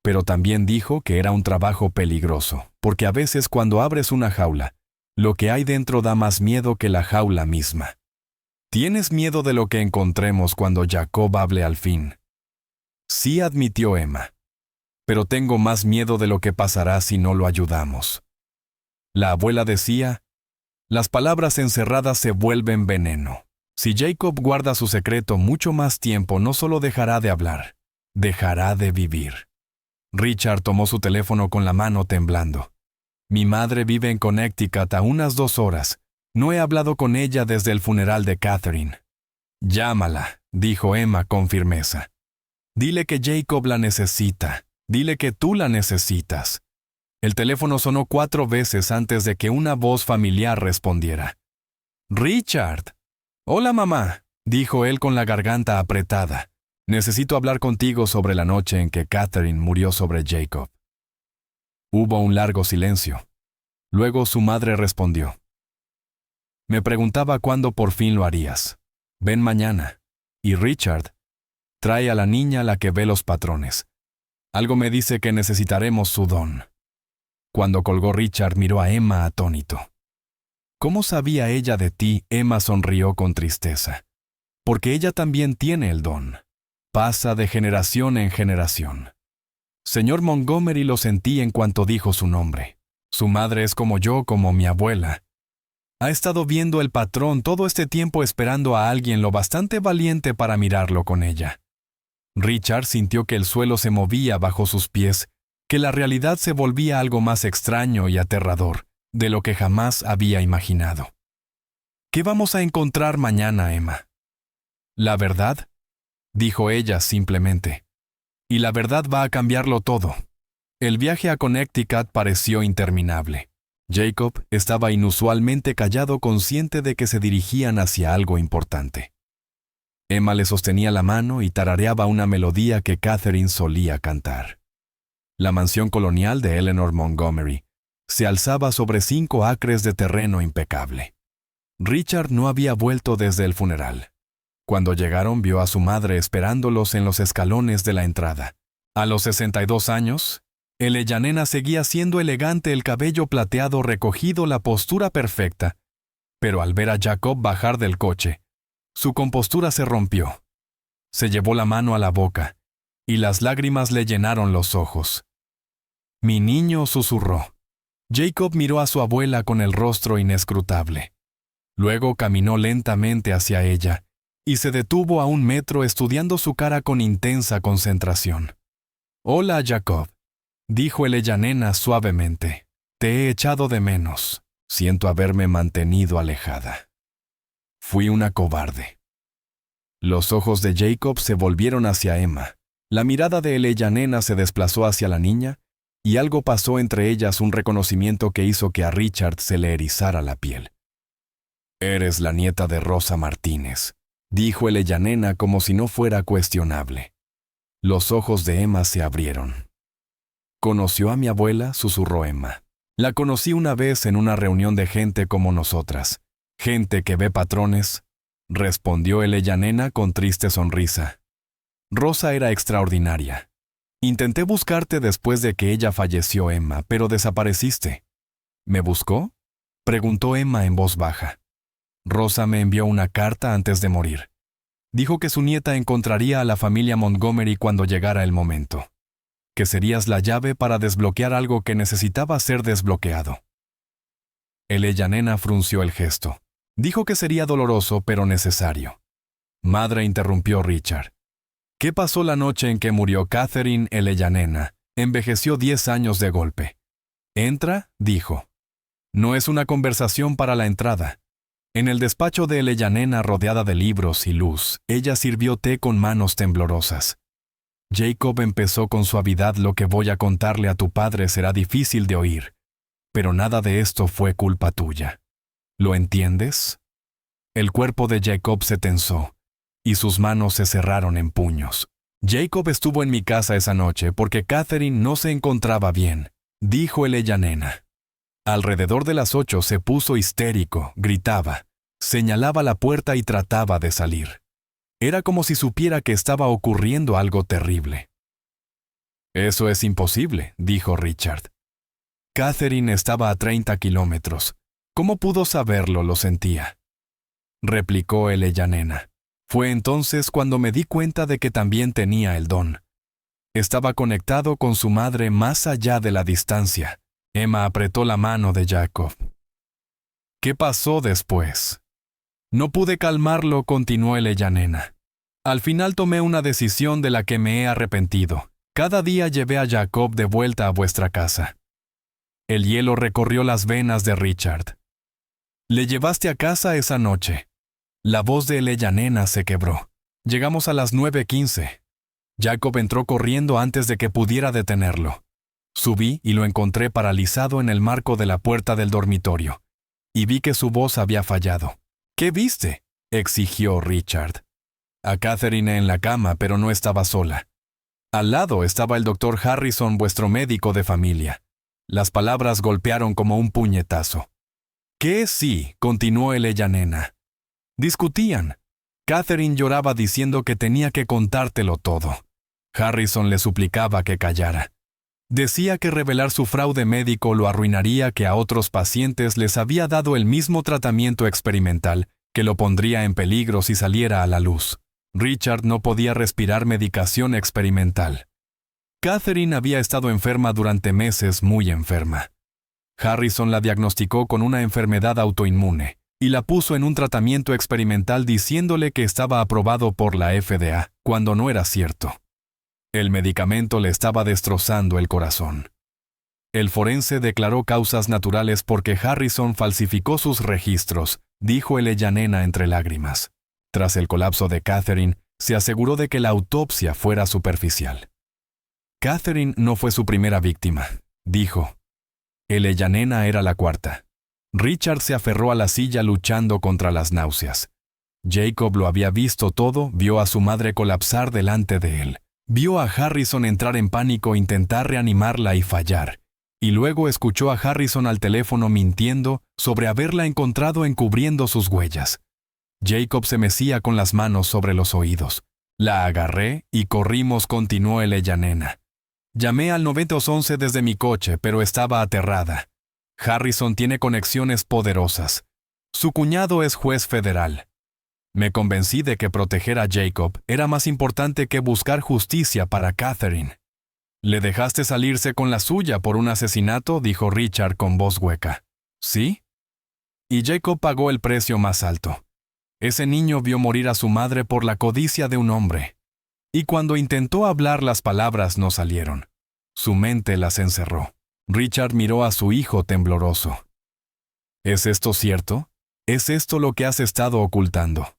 Pero también dijo que era un trabajo peligroso, porque a veces cuando abres una jaula, lo que hay dentro da más miedo que la jaula misma. ¿Tienes miedo de lo que encontremos cuando Jacob hable al fin? Sí, admitió Emma. Pero tengo más miedo de lo que pasará si no lo ayudamos. La abuela decía, las palabras encerradas se vuelven veneno. Si Jacob guarda su secreto mucho más tiempo, no solo dejará de hablar, dejará de vivir. Richard tomó su teléfono con la mano temblando. Mi madre vive en Connecticut a unas 2 horas. No he hablado con ella desde el funeral de Catherine. Llámala, dijo Emma con firmeza. Dile que Jacob la necesita. Dile que tú la necesitas. El teléfono sonó 4 veces antes de que una voz familiar respondiera. Richard. Hola, mamá, dijo él con la garganta apretada. Necesito hablar contigo sobre la noche en que Catherine murió sobre Jacob. Hubo un largo silencio. Luego su madre respondió. Me preguntaba cuándo por fin lo harías. Ven mañana. Y Richard, trae a la niña la que ve los patrones. Algo me dice que necesitaremos su don. Cuando colgó Richard miró a Emma atónito. ¿Cómo sabía ella de ti? Emma sonrió con tristeza. Porque ella también tiene el don. Pasa de generación en generación. Señor Montgomery lo sentí en cuanto dijo su nombre. Su madre es como yo, como mi abuela. Ha estado viendo el patrón todo este tiempo esperando a alguien lo bastante valiente para mirarlo con ella. Richard sintió que el suelo se movía bajo sus pies, que la realidad se volvía algo más extraño y aterrador de lo que jamás había imaginado. ¿Qué vamos a encontrar mañana, Emma? ¿La verdad? Dijo ella simplemente. Y la verdad va a cambiarlo todo. El viaje a Connecticut pareció interminable. Jacob estaba inusualmente callado, consciente de que se dirigían hacia algo importante. Emma le sostenía la mano y tarareaba una melodía que Catherine solía cantar. La mansión colonial de Eleanor Montgomery se alzaba sobre 5 acres de terreno impecable. Richard no había vuelto desde el funeral. Cuando llegaron vio a su madre esperándolos en los escalones de la entrada. A los 62 años, Eleyanena seguía siendo elegante, el cabello plateado recogido, la postura perfecta. Pero al ver a Jacob bajar del coche, su compostura se rompió. Se llevó la mano a la boca, y las lágrimas le llenaron los ojos. «Mi niño», susurró. Jacob miró a su abuela con el rostro inescrutable. Luego caminó lentamente hacia ella, y se detuvo a 1 metro estudiando su cara con intensa concentración. «Hola, Jacob», dijo Eleyanena suavemente. «Te he echado de menos. Siento haberme mantenido alejada. Fui una cobarde». Los ojos de Jacob se volvieron hacia Emma. La mirada de Eleyanena se desplazó hacia la niña, y algo pasó entre ellas, un reconocimiento que hizo que a Richard se le erizara la piel. «Eres la nieta de Rosa Martínez», dijo Eleyanena como si no fuera cuestionable. Los ojos de Emma se abrieron. «¿Conoció a mi abuela?», susurró Emma. «La conocí una vez en una reunión de gente como nosotras. Gente que ve patrones», respondió Eleyanena con triste sonrisa. «Rosa era extraordinaria. Intenté buscarte después de que ella falleció, Emma, pero desapareciste». «¿Me buscó?», preguntó Emma en voz baja. «Rosa me envió una carta antes de morir. Dijo que su nieta encontraría a la familia Montgomery cuando llegara el momento. Que serías la llave para desbloquear algo que necesitaba ser desbloqueado». Eleyanena frunció el gesto. Dijo que sería doloroso, pero necesario. «Madre», interrumpió Richard. «¿Qué pasó la noche en que murió Catherine?» Eleyanena envejeció 10 años de golpe. «Entra», dijo. «No es una conversación para la entrada». En el despacho de Eleyanena, rodeada de libros y luz, ella sirvió té con manos temblorosas. «Jacob», empezó con suavidad, «lo que voy a contarle a tu padre será difícil de oír, pero nada de esto fue culpa tuya. ¿Lo entiendes?» El cuerpo de Jacob se tensó, y sus manos se cerraron en puños. «Jacob estuvo en mi casa esa noche porque Catherine no se encontraba bien», dijo Eleyanena. Alrededor de las 8 se puso histérico, gritaba, señalaba la puerta y trataba de salir. Era como si supiera que estaba ocurriendo algo terrible. «Eso es imposible», dijo Richard. «Catherine estaba a 30 kilómetros. ¿Cómo pudo saberlo? Lo sentía», replicó Eleyanena. «Fue entonces cuando me di cuenta de que también tenía el don. Estaba conectado con su madre más allá de la distancia». Emma apretó la mano de Jacob. «¿Qué pasó después?». «No pude calmarlo», continuó Eleyanena. «Al final tomé una decisión de la que me he arrepentido. Cada día llevé a Jacob de vuelta a vuestra casa». El hielo recorrió las venas de Richard. «¿Le llevaste a casa esa noche?». La voz de Eleyanena se quebró. «Llegamos a las 9:15. Jacob entró corriendo antes de que pudiera detenerlo. Subí y lo encontré paralizado en el marco de la puerta del dormitorio, y vi que su voz había fallado». «¿Qué viste?», exigió Richard. «A Catherine en la cama, pero no estaba sola. Al lado estaba el doctor Harrison, vuestro médico de familia. Las palabras golpearon como un puñetazo. ¿Qué sí? Continuó el ella nena. Discutían. Catherine lloraba diciendo que tenía que contártelo todo. Harrison le suplicaba que callara. Decía que revelar su fraude médico lo arruinaría, que a otros pacientes les había dado el mismo tratamiento experimental, que lo pondría en peligro si saliera a la luz. Richard no podía respirar medicación experimental. Catherine había estado enferma durante meses, muy enferma. Harrison la diagnosticó con una enfermedad autoinmune y la puso en un tratamiento experimental diciéndole que estaba aprobado por la FDA, cuando no era cierto. El medicamento le estaba destrozando el corazón. El forense declaró causas naturales porque Harrison falsificó sus registros, dijo el ella nena entre lágrimas. Tras el colapso de Catherine, se aseguró de que la autopsia fuera superficial. Catherine no fue su primera víctima, dijo. El ella nena era la cuarta. Richard se aferró a la silla luchando contra las náuseas. Jacob lo había visto todo, vio a su madre colapsar delante de él. Vio a Harrison entrar en pánico, intentar reanimarla y fallar. Y luego escuchó a Harrison al teléfono mintiendo sobre haberla encontrado encubriendo sus huellas. Jacob se mecía con las manos sobre los oídos. La agarré y corrimos, continuó el ella nena. Llamé al 911 desde mi coche, pero estaba aterrada. Harrison tiene conexiones poderosas. Su cuñado es juez federal. Me convencí de que proteger a Jacob era más importante que buscar justicia para Catherine. «¿Le dejaste salirse con la suya por un asesinato?», dijo Richard con voz hueca. «¿Sí?» Y Jacob pagó el precio más alto. Ese niño vio morir a su madre por la codicia de un hombre. Y cuando intentó hablar, las palabras no salieron. Su mente las encerró. Richard miró a su hijo tembloroso. «¿Es esto cierto? ¿Es esto lo que has estado ocultando?».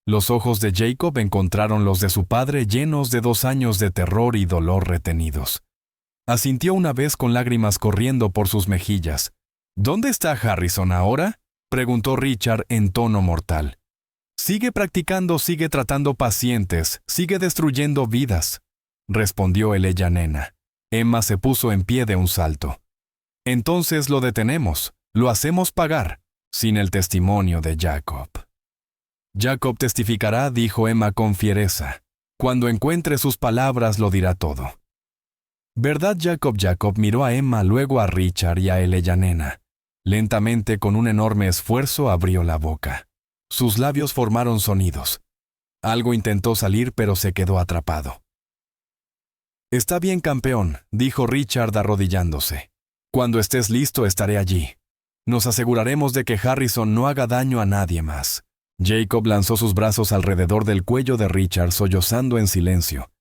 Los ojos de Jacob encontraron los de su padre, llenos de 2 años de terror y dolor retenidos. Asintió una vez con lágrimas corriendo por sus mejillas. «¿Dónde está Harrison ahora?», preguntó Richard en tono mortal. «Sigue practicando, sigue tratando pacientes, sigue destruyendo vidas», respondió el ella nena. Emma se puso en pie de un salto. «Entonces lo detenemos, lo hacemos pagar, sin el testimonio de Jacob». «Jacob testificará», dijo Emma con fiereza. «Cuando encuentre sus palabras lo dirá todo». «¿Verdad, Jacob?». Jacob miró a Emma, luego a Richard y a el ella nena. Lentamente, con un enorme esfuerzo, abrió la boca. Sus labios formaron sonidos. Algo intentó salir, pero se quedó atrapado. «Está bien, campeón», dijo Richard arrodillándose. «Cuando estés listo estaré allí. Nos aseguraremos de que Harrison no haga daño a nadie más». Jacob lanzó sus brazos alrededor del cuello de Richard, sollozando en silencio.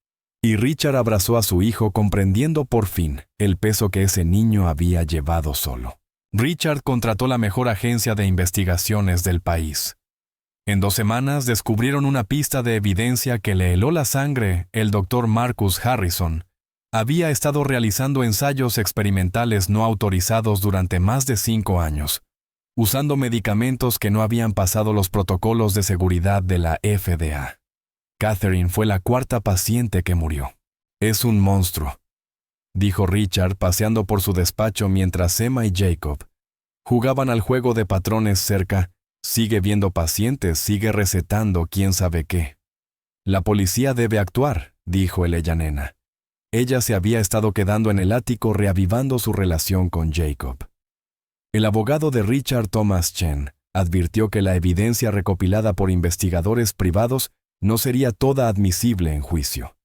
Y Richard abrazó a su hijo, comprendiendo por fin el peso que ese niño había llevado solo. Richard contrató la mejor agencia de investigaciones del país. En 2 semanas descubrieron una pista de evidencia que le heló la sangre. El doctor Marcus Harrison había estado realizando ensayos experimentales no autorizados durante más de 5 años, usando medicamentos que no habían pasado los protocolos de seguridad de la FDA. Catherine fue la 4ª paciente que murió. «Es un monstruo», dijo Richard paseando por su despacho mientras Emma y Jacob jugaban al juego de patrones cerca. «Sigue viendo pacientes, sigue recetando quién sabe qué». «La policía debe actuar», dijo el ella nena. Ella se había estado quedando en el ático reavivando su relación con Jacob. El abogado de Richard, Thomas Chen, advirtió que la evidencia recopilada por investigadores privados no sería toda admisible en juicio.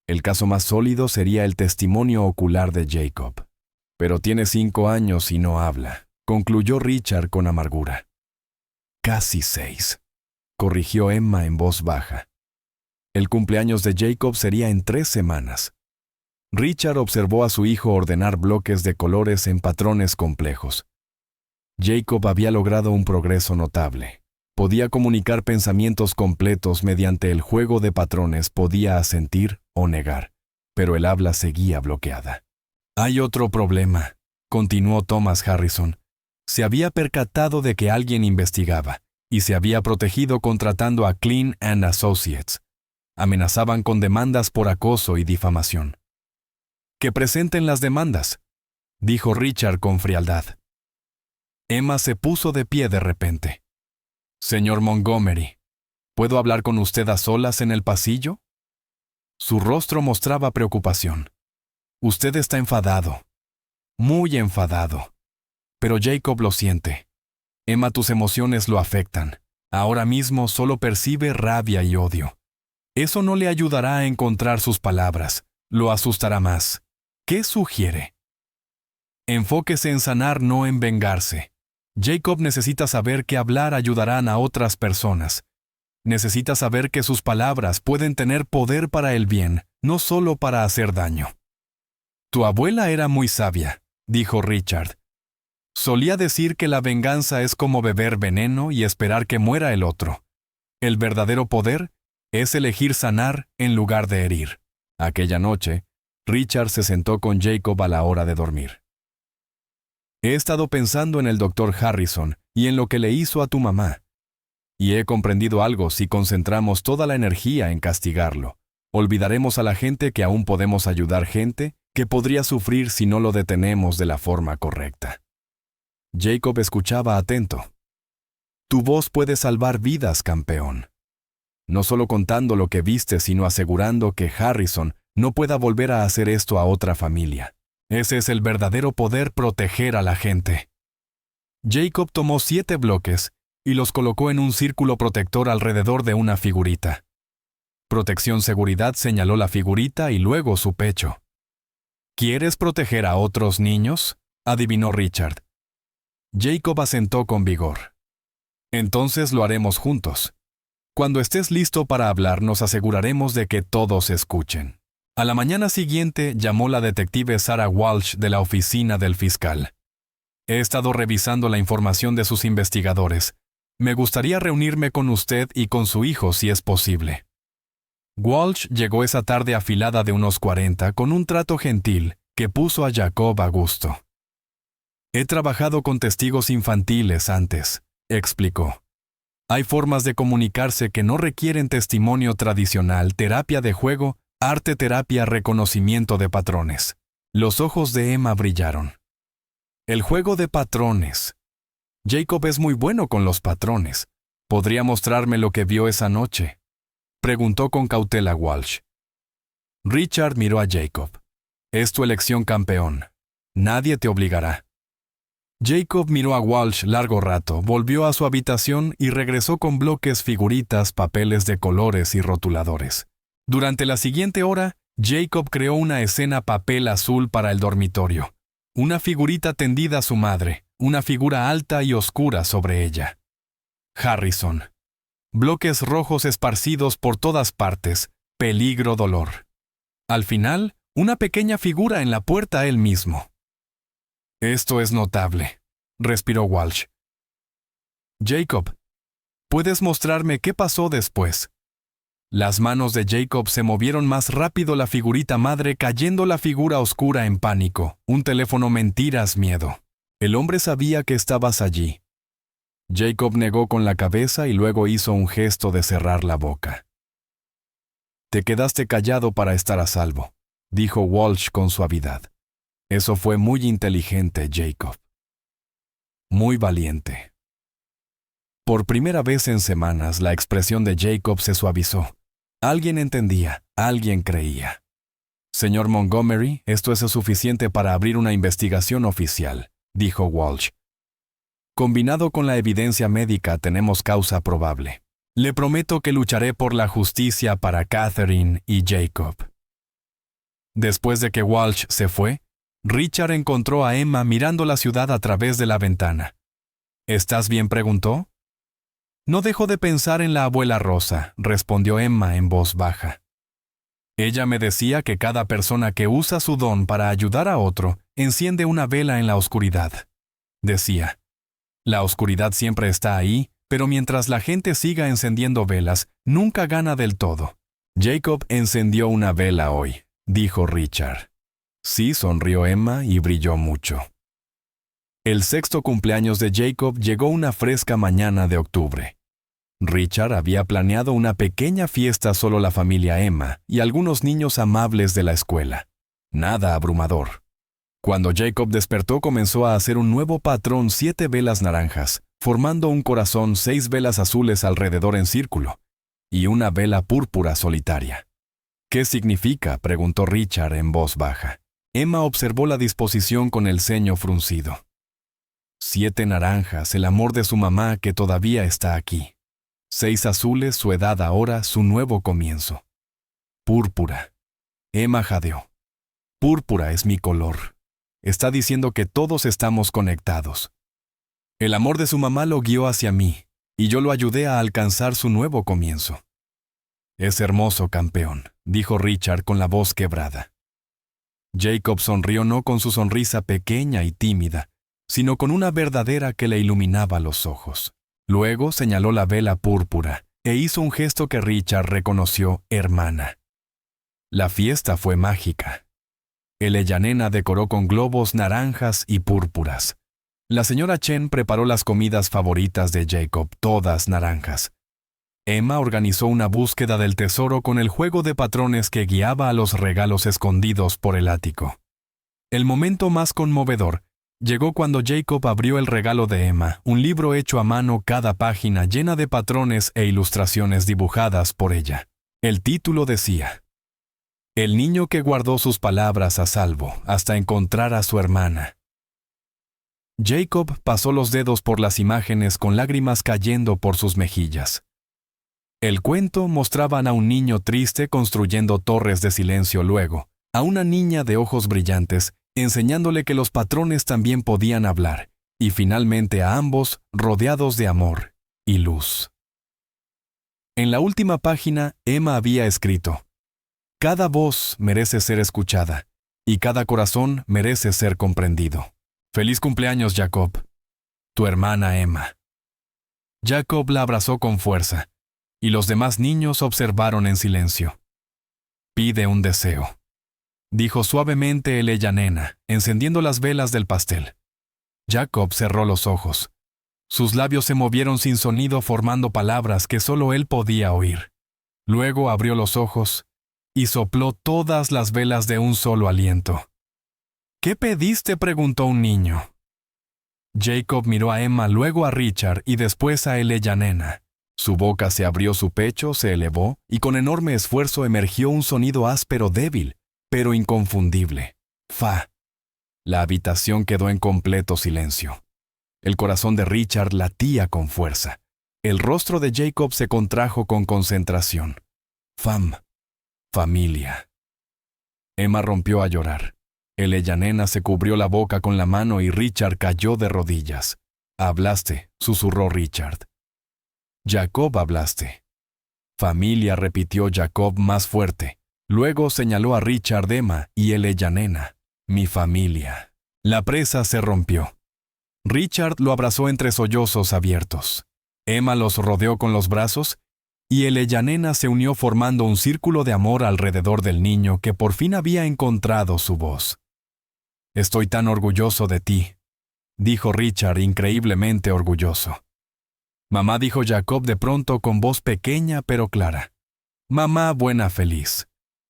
El caso más sólido sería el testimonio ocular de Jacob. «Pero tiene 5 años y no habla», concluyó Richard con amargura. «Casi 6», corrigió Emma en voz baja. El cumpleaños de Jacob sería en 3 semanas. Richard observó a su hijo ordenar bloques de colores en patrones complejos. Jacob había logrado un progreso notable. Podía comunicar pensamientos completos mediante el juego de patrones, podía asentir o negar, pero el habla seguía bloqueada. «Hay otro problema», continuó Thomas Harrison. Se había percatado de que alguien investigaba y se había protegido contratando a Klein and Associates. Amenazaban con demandas por acoso y difamación. «Que presenten las demandas», dijo Richard con frialdad. Emma se puso de pie de repente. Señor Montgomery, ¿puedo hablar con usted a solas en el pasillo? Su rostro mostraba preocupación. Usted está enfadado. Muy enfadado. Pero Jacob lo siente. Emma, tus emociones lo afectan. Ahora mismo solo percibe rabia y odio. Eso no le ayudará a encontrar sus palabras. Lo asustará más. ¿Qué sugiere? Enfóquese en sanar, no en vengarse. Jacob necesita saber que hablar ayudarán a otras personas. Necesita saber que sus palabras pueden tener poder para el bien, no solo para hacer daño. Tu abuela era muy sabia, dijo Richard. Solía decir que la venganza es como beber veneno y esperar que muera el otro. El verdadero poder es elegir sanar en lugar de herir. Aquella noche, Richard se sentó con Jacob a la hora de dormir. He estado pensando en el Dr. Harrison y en lo que le hizo a tu mamá. Y he comprendido algo: si concentramos toda la energía en castigarlo, olvidaremos a la gente que aún podemos ayudar, gente que podría sufrir si no lo detenemos de la forma correcta. Jacob escuchaba atento. Tu voz puede salvar vidas, campeón. No solo contando lo que viste, sino asegurando que Harrison no pueda volver a hacer esto a otra familia. Ese es el verdadero poder: proteger a la gente. Jacob tomó 7 bloques y los colocó en un círculo protector alrededor de una figurita. Protección Seguridad señaló la figurita y luego su pecho. ¿Quieres proteger a otros niños?, adivinó Richard. Jacob asentó con vigor. Entonces lo haremos juntos. Cuando estés listo para hablar, nos aseguraremos de que todos escuchen. A la mañana siguiente llamó la detective Sarah Walsh de la oficina del fiscal. He estado revisando la información de sus investigadores. Me gustaría reunirme con usted y con su hijo si es posible. Walsh llegó esa tarde afilada de unos 40 con un trato gentil que puso a Jacob a gusto. He trabajado con testigos infantiles antes, explicó. Hay formas de comunicarse que no requieren testimonio tradicional, terapia de juego, arte terapia, reconocimiento de patrones. Los ojos de Emma brillaron. El juego de patrones. Jacob es muy bueno con los patrones. ¿Podría mostrarme lo que vio esa noche?, preguntó con cautela Walsh. Richard miró a Jacob. Es tu elección, campeón. Nadie te obligará. Jacob miró a Walsh largo rato, volvió a su habitación y regresó con bloques, figuritas, papeles de colores y rotuladores. Durante la siguiente hora, Jacob creó una escena papel azul para el dormitorio. Una figurita tendida a su madre, una figura alta y oscura sobre ella. Harrison. Bloques rojos esparcidos por todas partes, peligro, dolor. Al final, una pequeña figura en la puerta él mismo. Esto es notable, respiró Walsh. Jacob, ¿puedes mostrarme qué pasó después? Las manos de Jacob se movieron más rápido, la figurita madre cayendo, la figura oscura en pánico, un teléfono, mentiras, miedo. El hombre sabía que estabas allí. Jacob negó con la cabeza y luego hizo un gesto de cerrar la boca. Te quedaste callado para estar a salvo, dijo Walsh con suavidad. Eso fue muy inteligente, Jacob. Muy valiente. Por primera vez en semanas, la expresión de Jacob se suavizó. Alguien entendía, alguien creía. Señor Montgomery, esto es suficiente para abrir una investigación oficial, dijo Walsh. Combinado con la evidencia médica, tenemos causa probable. Le prometo que lucharé por la justicia para Catherine y Jacob. Después de que Walsh se fue, Richard encontró a Emma mirando la ciudad a través de la ventana. ¿Estás bien?, preguntó. No dejo de pensar en la abuela Rosa, respondió Emma en voz baja. Ella me decía que cada persona que usa su don para ayudar a otro enciende una vela en la oscuridad. Decía, la oscuridad siempre está ahí, pero mientras la gente siga encendiendo velas, nunca gana del todo. Jacob encendió una vela hoy, dijo Richard. Sí, sonrió Emma y brilló mucho. El 6º cumpleaños de Jacob llegó una fresca mañana de octubre. Richard había planeado una pequeña fiesta, solo la familia Emma y algunos niños amables de la escuela. Nada abrumador. Cuando Jacob despertó, comenzó a hacer un nuevo patrón: 7 velas naranjas, formando un corazón, 6 velas azules alrededor en círculo, y una vela púrpura solitaria. ¿Qué significa?, preguntó Richard en voz baja. Emma observó la disposición con el ceño fruncido. 7 naranjas, el amor de su mamá que todavía está aquí. 6 azules, su edad ahora, su nuevo comienzo. Púrpura. Emma jadeó. Púrpura es mi color. Está diciendo que todos estamos conectados. El amor de su mamá lo guió hacia mí, y yo lo ayudé a alcanzar su nuevo comienzo. Es hermoso, campeón, dijo Richard con la voz quebrada. Jacob sonrió, no con su sonrisa pequeña y tímida, sino con una verdadera que le iluminaba los ojos. Luego señaló la vela púrpura e hizo un gesto que Richard reconoció: hermana. La fiesta fue mágica. El Ellanena decoró con globos naranjas y púrpuras. La señora Chen preparó las comidas favoritas de Jacob, todas naranjas. Emma organizó una búsqueda del tesoro con el juego de patrones que guiaba a los regalos escondidos por el ático. El momento más conmovedor llegó cuando Jacob abrió el regalo de Emma, un libro hecho a mano, cada página llena de patrones e ilustraciones dibujadas por ella. El título decía: El niño que guardó sus palabras a salvo hasta encontrar a su hermana. Jacob pasó los dedos por las imágenes con lágrimas cayendo por sus mejillas. El cuento mostraban a un niño triste construyendo torres de silencio, luego a una niña de ojos brillantes enseñándole que los patrones también podían hablar, y finalmente a ambos rodeados de amor y luz. En la última página, Emma había escrito: Cada voz merece ser escuchada, y cada corazón merece ser comprendido. Feliz cumpleaños, Jacob. Tu hermana Emma. Jacob la abrazó con fuerza, y los demás niños observaron en silencio. Pide un deseo, dijo suavemente el Ellanena, encendiendo las velas del pastel. Jacob cerró los ojos. Sus labios se movieron sin sonido, formando palabras que solo él podía oír. Luego abrió los ojos y sopló todas las velas de un solo aliento. ¿Qué pediste?, preguntó un niño. Jacob miró a Emma, luego a Richard y después a el Ellanena. Su boca se abrió, su pecho se elevó y con enorme esfuerzo emergió un sonido áspero, débil, pero inconfundible. Fa. La habitación quedó en completo silencio. El corazón de Richard latía con fuerza. El rostro de Jacob se contrajo con concentración. Fam. Familia. Emma rompió a llorar. El Ellanena se cubrió la boca con la mano y Richard cayó de rodillas. Hablaste, susurró Richard. Jacob, hablaste. Familia, repitió Jacob más fuerte. Luego señaló a Richard, Emma y el Ellanena. Mi familia. La presa se rompió. Richard lo abrazó entre sollozos abiertos. Emma los rodeó con los brazos y el Ellanena se unió formando un círculo de amor alrededor del niño que por fin había encontrado su voz. Estoy tan orgulloso de ti, dijo Richard, increíblemente orgulloso. Mamá, dijo Jacob de pronto con voz pequeña pero clara. Mamá buena, feliz.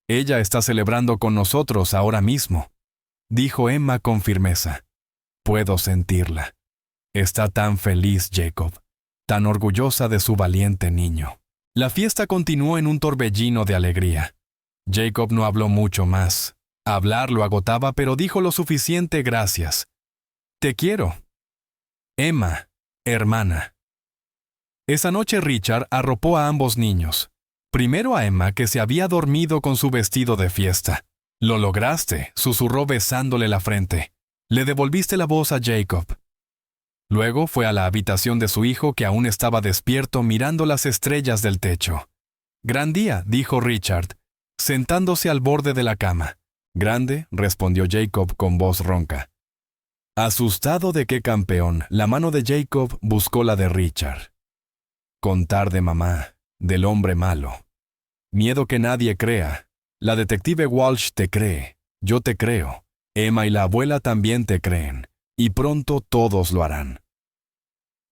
Ella está celebrando con nosotros ahora mismo, dijo Emma con firmeza. Puedo sentirla. Está tan feliz, Jacob, tan orgullosa de su valiente niño. La fiesta continuó en un torbellino de alegría. Jacob no habló mucho más. Hablar lo agotaba, pero dijo lo suficiente: gracias. Te quiero. Emma, hermana. Esa noche Richard arropó a ambos niños. Primero a Emma, que se había dormido con su vestido de fiesta. Lo lograste, susurró besándole la frente. Le devolviste la voz a Jacob. Luego fue a la habitación de su hijo, que aún estaba despierto mirando las estrellas del techo. Gran día, dijo Richard, sentándose al borde de la cama. Grande, respondió Jacob con voz ronca. Asustado de qué, campeón, la mano de Jacob buscó la de Richard. Contar de mamá, del hombre malo. Miedo que nadie crea. La detective Walsh te cree, yo te creo. Emma y la abuela también te creen, y pronto todos lo harán.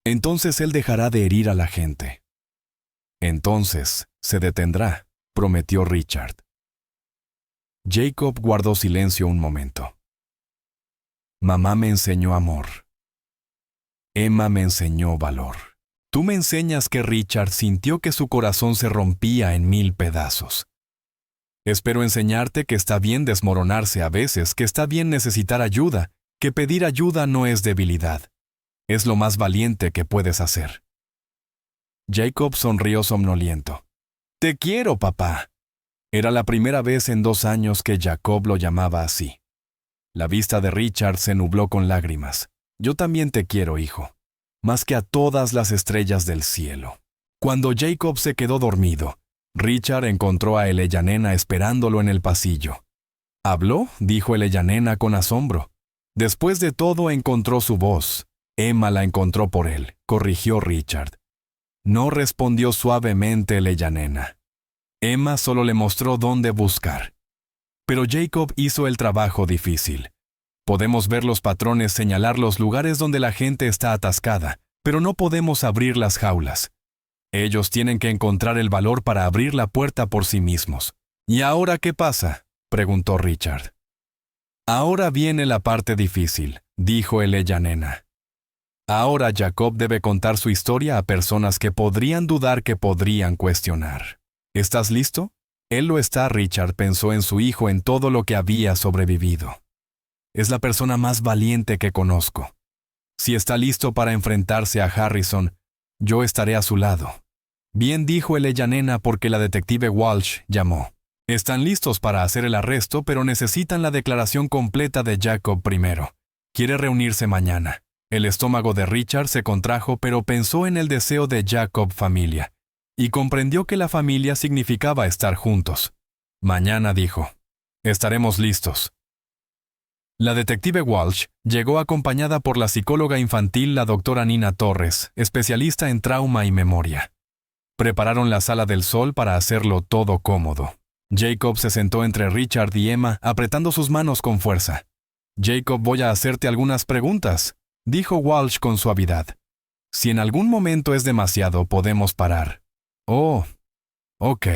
Entonces él dejará de herir a la gente. Entonces se detendrá, prometió Richard. Jacob guardó silencio un momento. Mamá me enseñó amor. Emma me enseñó valor. Tú me enseñas que Richard sintió que su corazón se rompía en 1000 pedazos. Espero enseñarte que está bien desmoronarse a veces, que está bien necesitar ayuda, que pedir ayuda no es debilidad. Es lo más valiente que puedes hacer. Jacob sonrió somnoliento. Te quiero, papá. Era la primera vez en 2 años que Jacob lo llamaba así. La vista de Richard se nubló con lágrimas. Yo también te quiero, hijo. Más que a todas las estrellas del cielo. Cuando Jacob se quedó dormido, Richard encontró a Eleyanena esperándolo en el pasillo. ¿Habló?, dijo Eleyanena con asombro. Después de todo encontró su voz. Emma la encontró por él, corrigió Richard. No respondió suavemente Eleyanena. Emma solo le mostró dónde buscar. Pero Jacob hizo el trabajo difícil. Podemos ver los patrones, señalar los lugares donde la gente está atascada, pero no podemos abrir las jaulas. Ellos tienen que encontrar el valor para abrir la puerta por sí mismos. ¿Y ahora qué pasa?, preguntó Richard. Ahora viene la parte difícil, dijo Eleyanena. Ahora Jacob debe contar su historia a personas que podrían dudar, que podrían cuestionar. ¿Estás listo? Él lo está. Richard pensó en su hijo, en todo lo que había sobrevivido. Es la persona más valiente que conozco. Si está listo para enfrentarse a Harrison, yo estaré a su lado. Bien, dijo Eleyanena, porque la detective Walsh llamó. Están listos para hacer el arresto, pero necesitan la declaración completa de Jacob primero. Quiere reunirse mañana. El estómago de Richard se contrajo, pero pensó en el deseo de Jacob familia, y comprendió que la familia significaba estar juntos. Mañana, dijo. Estaremos listos. La detective Walsh llegó acompañada por la psicóloga infantil, la doctora Nina Torres, especialista en trauma y memoria. Prepararon la sala del sol para hacerlo todo cómodo. Jacob se sentó entre Richard y Emma, apretando sus manos con fuerza. Jacob, voy a hacerte algunas preguntas, dijo Walsh con suavidad. Si en algún momento es demasiado, podemos parar. Oh, ok,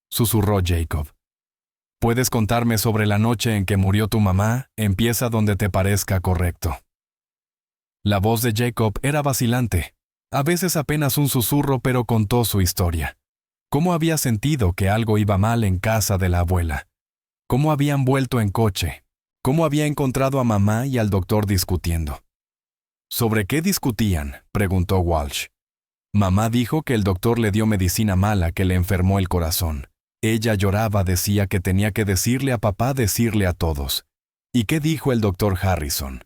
susurró Jacob. ¿Puedes contarme sobre la noche en que murió tu mamá? Empieza donde te parezca correcto. La voz de Jacob era vacilante, a veces apenas un susurro, pero contó su historia. Cómo había sentido que algo iba mal en casa de la abuela. Cómo habían vuelto en coche. Cómo había encontrado a mamá y al doctor discutiendo. ¿Sobre qué discutían?, preguntó Walsh. Mamá dijo que el doctor le dio medicina mala que le enfermó el corazón. Ella lloraba, decía que tenía que decirle a papá, decirle a todos. ¿Y qué dijo el doctor Harrison?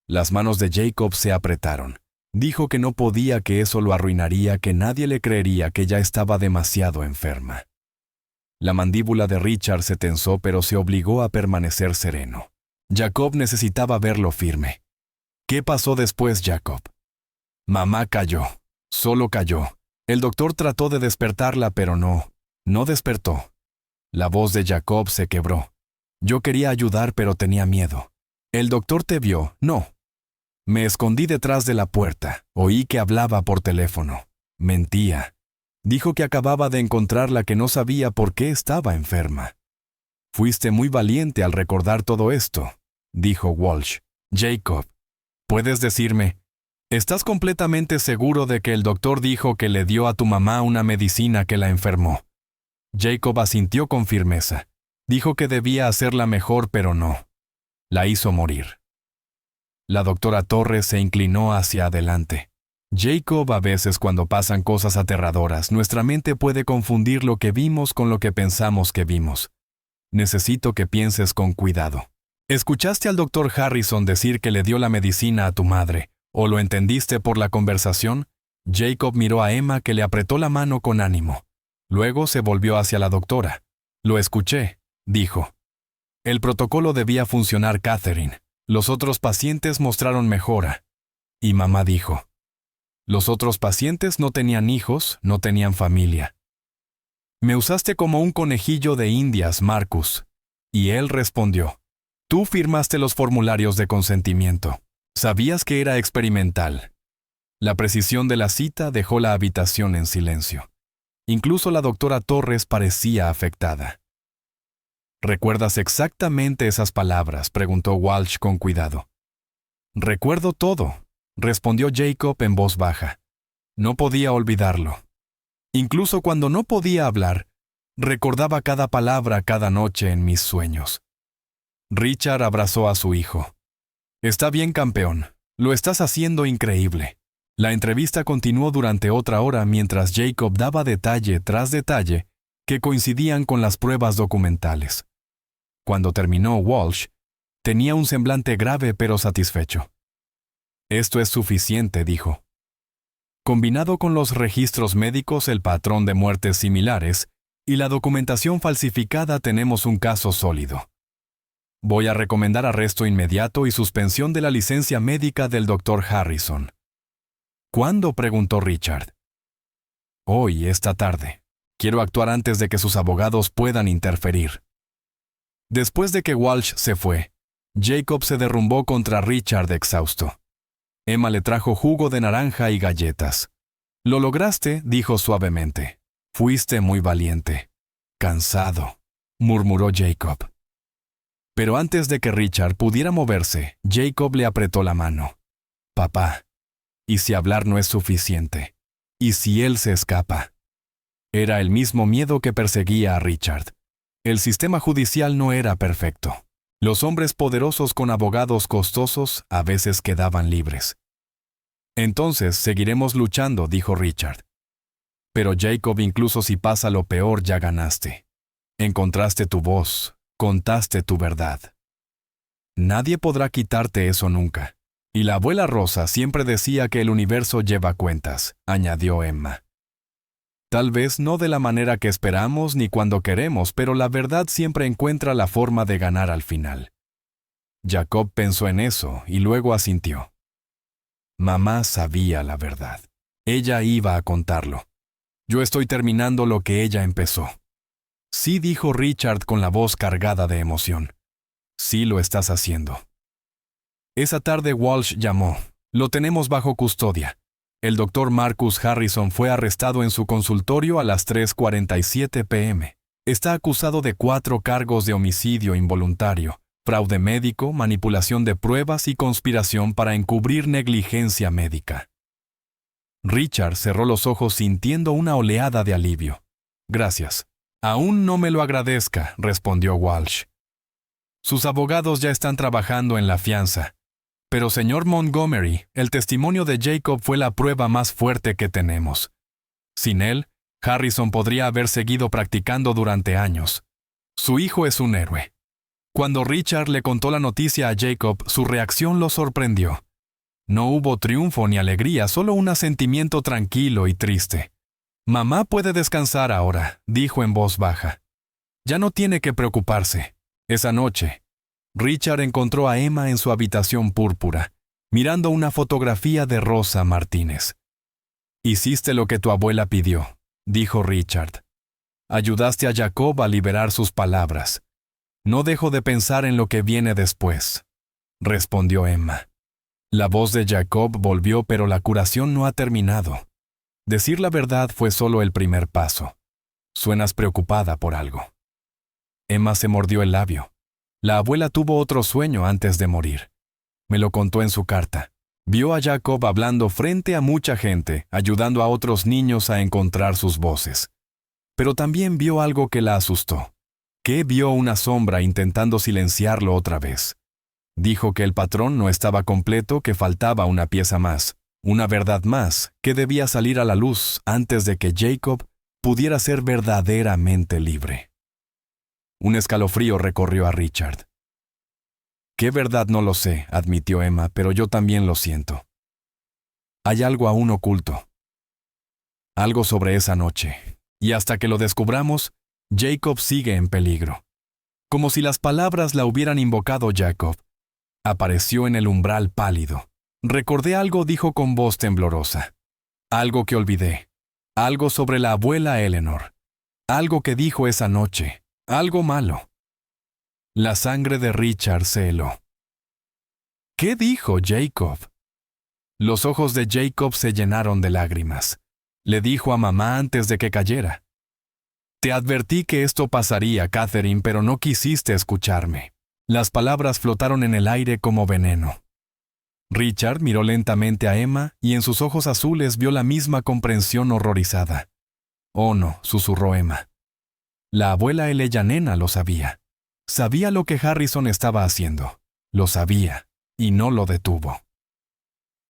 Las manos de Jacob se apretaron. Dijo que no podía, que eso lo arruinaría, que nadie le creería, que ya estaba demasiado enferma. La mandíbula de Richard se tensó, pero se obligó a permanecer sereno. Jacob necesitaba verlo firme. ¿Qué pasó después, Jacob? Mamá cayó. Solo cayó. El doctor trató de despertarla, pero no despertó. La voz de Jacob se quebró. Yo quería ayudar, pero tenía miedo. ¿El doctor te vio? No. Me escondí detrás de la puerta. Oí que hablaba por teléfono. Mentía. Dijo que acababa de encontrarla, que no sabía por qué estaba enferma. Fuiste muy valiente al recordar todo esto, dijo Walsh. Jacob, ¿puedes decirme, estás completamente seguro de que el doctor dijo que le dio a tu mamá una medicina que la enfermó? Jacob asintió con firmeza. Dijo que debía hacerla mejor, pero no. La hizo morir. La doctora Torres se inclinó hacia adelante. Jacob, a veces cuando pasan cosas aterradoras, nuestra mente puede confundir lo que vimos con lo que pensamos que vimos. Necesito que pienses con cuidado. ¿Escuchaste al doctor Harrison decir que le dio la medicina a tu madre, o lo entendiste por la conversación? Jacob miró a Emma, que le apretó la mano con ánimo. Luego se volvió hacia la doctora. Lo escuché, dijo. El protocolo debía funcionar, Catherine. Los otros pacientes mostraron mejora. Y mamá dijo. Los otros pacientes no tenían hijos, no tenían familia. Me usaste como un conejillo de indias, Marcus. Y él respondió. Tú firmaste los formularios de consentimiento. Sabías que era experimental. La precisión de la cita dejó la habitación en silencio. Incluso la doctora Torres parecía afectada. ¿Recuerdas exactamente esas palabras?, preguntó Walsh con cuidado. Recuerdo todo, respondió Jacob en voz baja. No podía olvidarlo. Incluso cuando no podía hablar, recordaba cada palabra cada noche en mis sueños. Richard abrazó a su hijo. Está bien, campeón. Lo estás haciendo increíble. La entrevista continuó durante otra hora mientras Jacob daba detalle tras detalle que coincidían con las pruebas documentales. Cuando terminó, Walsh tenía un semblante grave pero satisfecho. Esto es suficiente, dijo. Combinado con los registros médicos, el patrón de muertes similares y la documentación falsificada, tenemos un caso sólido. Voy a recomendar arresto inmediato y suspensión de la licencia médica del Dr. Harrison. ¿Cuándo?, preguntó Richard. Hoy, esta tarde. Quiero actuar antes de que sus abogados puedan interferir. Después de que Walsh se fue, Jacob se derrumbó contra Richard exhausto. Emma le trajo jugo de naranja y galletas. Lo lograste, dijo suavemente. Fuiste muy valiente. Cansado, murmuró Jacob. Pero antes de que Richard pudiera moverse, Jacob le apretó la mano. Papá, ¿y si hablar no es suficiente? ¿Y si él se escapa? Era el mismo miedo que perseguía a Richard. El sistema judicial no era perfecto. Los hombres poderosos con abogados costosos a veces quedaban libres. Entonces seguiremos luchando, dijo Richard. Pero Jacob, incluso si pasa lo peor, ya ganaste. Encontraste tu voz, contaste tu verdad. Nadie podrá quitarte eso nunca. Y la abuela Rosa siempre decía que el universo lleva cuentas, añadió Emma. Tal vez no de la manera que esperamos ni cuando queremos, pero la verdad siempre encuentra la forma de ganar al final. Jacob pensó en eso y luego asintió. Mamá sabía la verdad. Ella iba a contarlo. Yo estoy terminando lo que ella empezó. Sí, dijo Richard con la voz cargada de emoción. Sí lo estás haciendo. Esa tarde Walsh llamó. Lo tenemos bajo custodia. El doctor Marcus Harrison fue arrestado en su consultorio a las 3:47 p.m. Está acusado de 4 cargos de homicidio involuntario, fraude médico, manipulación de pruebas y conspiración para encubrir negligencia médica. Richard cerró los ojos sintiendo una oleada de alivio. Gracias. Aún no me lo agradezca, respondió Walsh. Sus abogados ya están trabajando en la fianza. Pero, señor Montgomery, el testimonio de Jacob fue la prueba más fuerte que tenemos. Sin él, Harrison podría haber seguido practicando durante años. Su hijo es un héroe. Cuando Richard le contó la noticia a Jacob, su reacción lo sorprendió. No hubo triunfo ni alegría, solo un asentimiento tranquilo y triste. Mamá puede descansar ahora, dijo en voz baja. Ya no tiene que preocuparse. Esa noche, Richard encontró a Emma en su habitación púrpura, mirando una fotografía de Rosa Martínez. Hiciste lo que tu abuela pidió, dijo Richard. Ayudaste a Jacob a liberar sus palabras. No dejo de pensar en lo que viene después, respondió Emma. La voz de Jacob volvió, pero la curación no ha terminado. Decir la verdad fue solo el primer paso. Suenas preocupada por algo. Emma se mordió el labio. La abuela tuvo otro sueño antes de morir. Me lo contó en su carta. Vio a Jacob hablando frente a mucha gente, ayudando a otros niños a encontrar sus voces. Pero también vio algo que la asustó. Que vio una sombra intentando silenciarlo otra vez. Dijo que el patrón no estaba completo, que faltaba una pieza más, una verdad más, que debía salir a la luz antes de que Jacob pudiera ser verdaderamente libre. Un escalofrío recorrió a Richard. «¿Qué verdad? No lo sé», admitió Emma, «pero yo también lo siento. Hay algo aún oculto. Algo sobre esa noche. Y hasta que lo descubramos, Jacob sigue en peligro». Como si las palabras la hubieran invocado Jacob. Apareció en el umbral pálido. «Recordé algo», dijo con voz temblorosa. «Algo que olvidé. Algo sobre la abuela Eleanor. Algo que dijo esa noche. Algo malo». La sangre de Richard se heló. ¿Qué dijo Jacob? Los ojos de Jacob se llenaron de lágrimas. Le dijo a mamá antes de que cayera. «Te advertí que esto pasaría, Catherine, pero no quisiste escucharme». Las palabras flotaron en el aire como veneno. Richard miró lentamente a Emma y en sus ojos azules vio la misma comprensión horrorizada. «Oh no», susurró Emma. La abuela Eleyanena lo sabía. Sabía lo que Harrison estaba haciendo. Lo sabía, y no lo detuvo.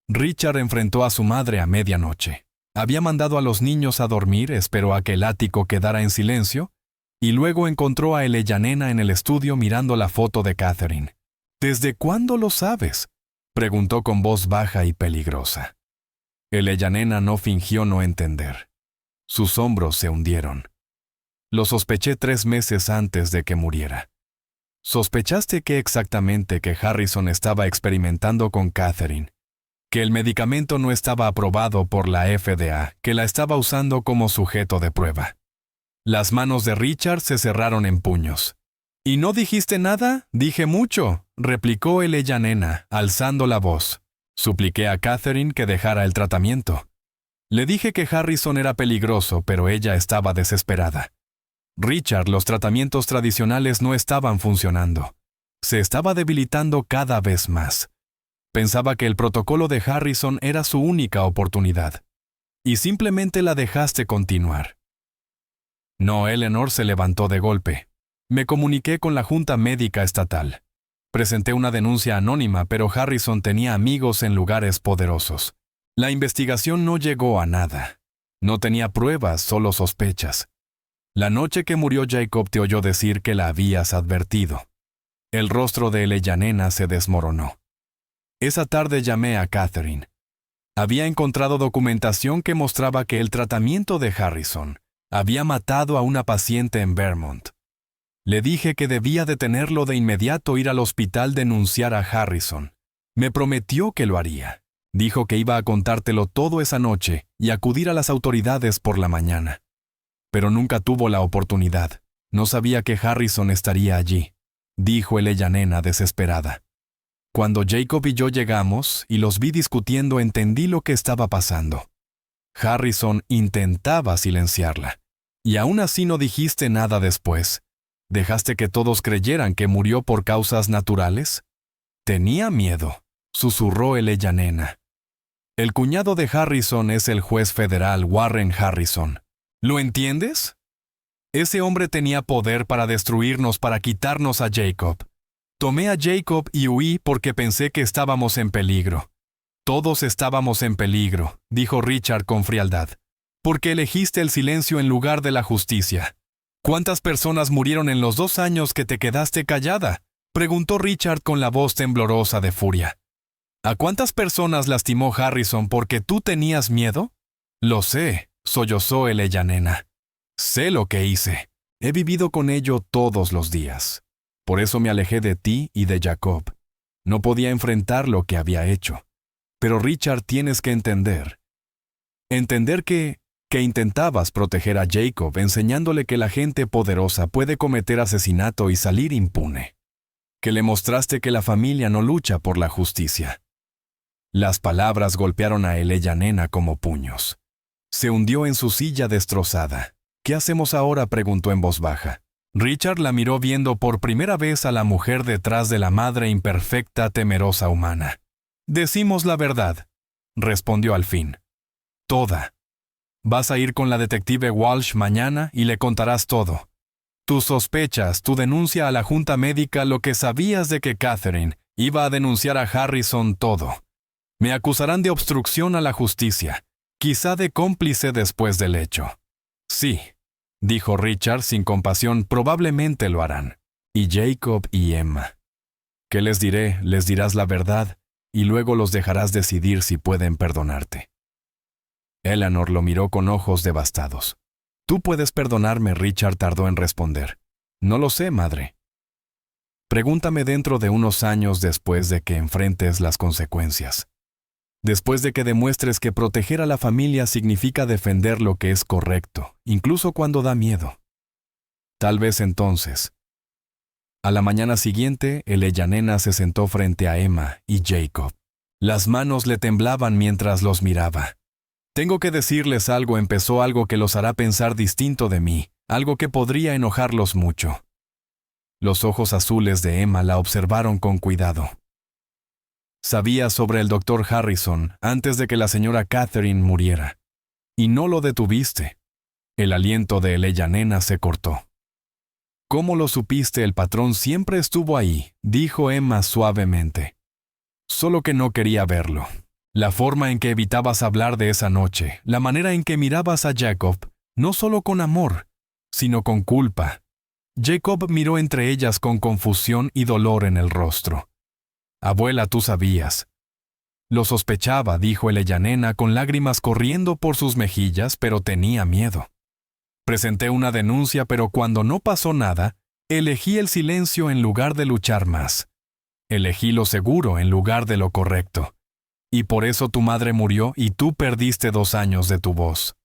Richard enfrentó a su madre a medianoche. Había mandado a los niños a dormir, esperó a que el ático quedara en silencio, y luego encontró a Eleyanena en el estudio mirando la foto de Catherine. «¿Desde cuándo lo sabes?», preguntó con voz baja y peligrosa. Eleyanena no fingió no entender. Sus hombros se hundieron. «Lo sospeché 3 meses antes de que muriera». «¿Sospechaste qué exactamente? Que Harrison estaba experimentando con Catherine, que el medicamento no estaba aprobado por la FDA, que la estaba usando como sujeto de prueba». Las manos de Richard se cerraron en puños. «¿Y no dijiste nada?». «Dije mucho», replicó Eleyanena, alzando la voz. «Supliqué a Catherine que dejara el tratamiento. Le dije que Harrison era peligroso, pero ella estaba desesperada. Richard, los tratamientos tradicionales no estaban funcionando. Se estaba debilitando cada vez más. Pensaba que el protocolo de Harrison era su única oportunidad. Y simplemente la dejaste continuar». «No», Eleanor se levantó de golpe. «Me comuniqué con la Junta Médica Estatal. Presenté una denuncia anónima, pero Harrison tenía amigos en lugares poderosos. La investigación no llegó a nada. No tenía pruebas, solo sospechas. La noche que murió Jacob te oyó decir que la habías advertido». El rostro de Eleyanena se desmoronó. «Esa tarde llamé a Catherine. Había encontrado documentación que mostraba que el tratamiento de Harrison había matado a una paciente en Vermont. Le dije que debía detenerlo de inmediato, ir al hospital, denunciar a Harrison. Me prometió que lo haría. Dijo que iba a contártelo todo esa noche y acudir a las autoridades por la mañana. Pero nunca tuvo la oportunidad. No sabía que Harrison estaría allí», dijo Eleyanena desesperada. «Cuando Jacob y yo llegamos y los vi discutiendo, entendí lo que estaba pasando. Harrison intentaba silenciarla. Y aún así no dijiste nada después. ¿Dejaste que todos creyeran que murió por causas naturales?». «Tenía miedo», susurró Eleyanena. «El cuñado de Harrison es el juez federal Warren Harrison. ¿Lo entiendes? Ese hombre tenía poder para destruirnos, para quitarnos a Jacob. Tomé a Jacob y huí porque pensé que estábamos en peligro». «Todos estábamos en peligro», dijo Richard con frialdad, «porque elegiste el silencio en lugar de la justicia». «¿Cuántas personas murieron en los 2 años que te quedaste callada?», preguntó Richard con la voz temblorosa de furia. «¿A cuántas personas lastimó Harrison porque tú tenías miedo?». «Lo sé», sollozó Eleyanena. «Sé lo que hice. He vivido con ello todos los días. Por eso me alejé de ti y de Jacob. No podía enfrentar lo que había hecho. Pero Richard, tienes que entender. Entender que intentabas proteger a Jacob, enseñándole que la gente poderosa puede cometer asesinato y salir impune. Que le mostraste que la familia no lucha por la justicia». Las palabras golpearon a Eleyanena como puños. Se hundió en su silla destrozada. «¿Qué hacemos ahora?», preguntó en voz baja. Richard la miró viendo por primera vez a la mujer detrás de la madre imperfecta, temerosa humana. «Decimos la verdad», respondió al fin. «Toda. Vas a ir con la detective Walsh mañana y le contarás todo. Tus sospechas, tu denuncia a la Junta Médica, lo que sabías de que Catherine iba a denunciar a Harrison, todo. Me acusarán de obstrucción a la justicia, quizá de cómplice después del hecho». «Sí», dijo Richard sin compasión, «probablemente lo harán. Y Jacob y Emma. ¿Qué les diré? Les dirás la verdad y luego los dejarás decidir si pueden perdonarte». Eleanor lo miró con ojos devastados. «¿Tú puedes perdonarme?», Richard tardó en responder. «No lo sé, madre. Pregúntame dentro de unos años, después de que enfrentes las consecuencias. Después de que demuestres que proteger a la familia significa defender lo que es correcto, incluso cuando da miedo. Tal vez entonces». A la mañana siguiente, Eleyanena se sentó frente a Emma y Jacob. Las manos le temblaban mientras los miraba. «Tengo que decirles algo», empezó, «algo que los hará pensar distinto de mí, algo que podría enojarlos mucho». Los ojos azules de Emma la observaron con cuidado. Sabía sobre el doctor Harrison antes de que la señora Catherine muriera. Y no lo detuviste. El aliento de Elijah Nena se cortó. «¿Cómo lo supiste? El patrón siempre estuvo ahí», dijo Emma suavemente. «Solo que no quería verlo. La forma en que evitabas hablar de esa noche, la manera en que mirabas a Jacob, no solo con amor, sino con culpa». Jacob miró entre ellas con confusión y dolor en el rostro. «Abuela, tú sabías». «Lo sospechaba», dijo Elijah Nena con lágrimas corriendo por sus mejillas, pero tenía miedo. «Presenté una denuncia, pero cuando no pasó nada, elegí el silencio en lugar de luchar más. Elegí lo seguro en lugar de lo correcto. Y por eso tu madre murió y tú perdiste 2 años de tu voz.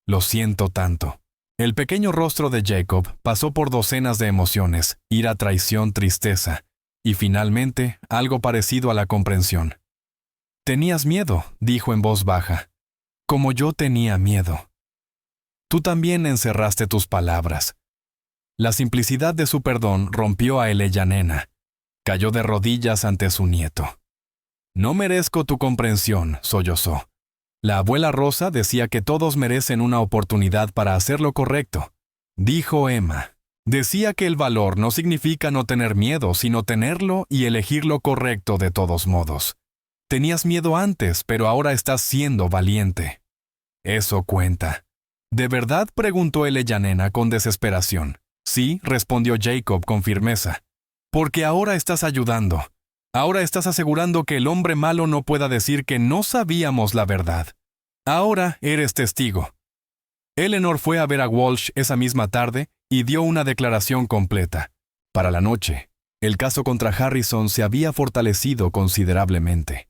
Lo siento tanto». El pequeño rostro de Jacob pasó por docenas de emociones, ira, traición, tristeza, y finalmente algo parecido a la comprensión. «Tenías miedo», dijo en voz baja, «como yo tenía miedo. Tú también encerraste tus palabras». La simplicidad de su perdón rompió a Elijah Nena. Cayó de rodillas ante su nieto. «No merezco tu comprensión», sollozó. «La abuela Rosa decía que todos merecen una oportunidad para hacer lo correcto», dijo Emma. «Decía que el valor no significa no tener miedo, sino tenerlo y elegir lo correcto de todos modos. Tenías miedo antes, pero ahora estás siendo valiente. Eso cuenta». «¿De verdad?», preguntó Elijah Nena con desesperación. «Sí», respondió Jacob con firmeza. «Porque ahora estás ayudando. Ahora estás asegurando que el hombre malo no pueda decir que no sabíamos la verdad. Ahora eres testigo». Eleanor fue a ver a Walsh esa misma tarde y dio una declaración completa. Para la noche, el caso contra Harrison se había fortalecido considerablemente.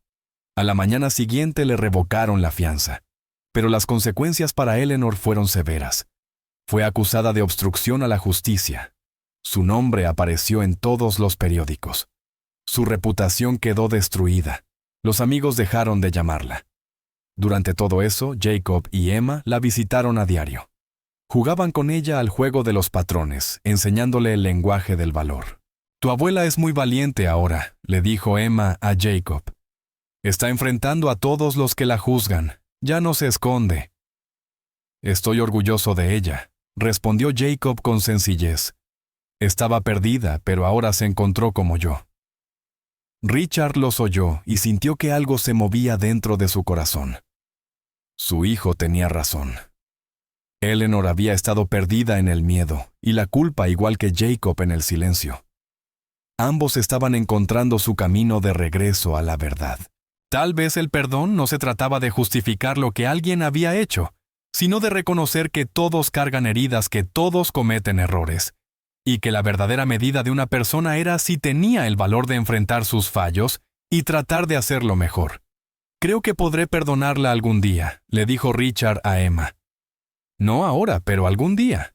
A la mañana siguiente le revocaron la fianza. Pero las consecuencias para Eleanor fueron severas. Fue acusada de obstrucción a la justicia. Su nombre apareció en todos los periódicos. Su reputación quedó destruida. Los amigos dejaron de llamarla. Durante todo eso, Jacob y Emma la visitaron a diario. Jugaban con ella al juego de los patrones, enseñándole el lenguaje del valor. «Tu abuela es muy valiente ahora», le dijo Emma a Jacob. «Está enfrentando a todos los que la juzgan. Ya no se esconde». «Estoy orgulloso de ella», respondió Jacob con sencillez. «Estaba perdida, pero ahora se encontró como yo». Richard los oyó y sintió que algo se movía dentro de su corazón. Su hijo tenía razón. Eleanor había estado perdida en el miedo y la culpa, igual que Jacob en el silencio. Ambos estaban encontrando su camino de regreso a la verdad. Tal vez el perdón no se trataba de justificar lo que alguien había hecho, sino de reconocer que todos cargan heridas, que todos cometen errores, y que la verdadera medida de una persona era si tenía el valor de enfrentar sus fallos y tratar de hacerlo mejor. «Creo que podré perdonarla algún día», le dijo Richard a Emma. «No ahora, pero algún día».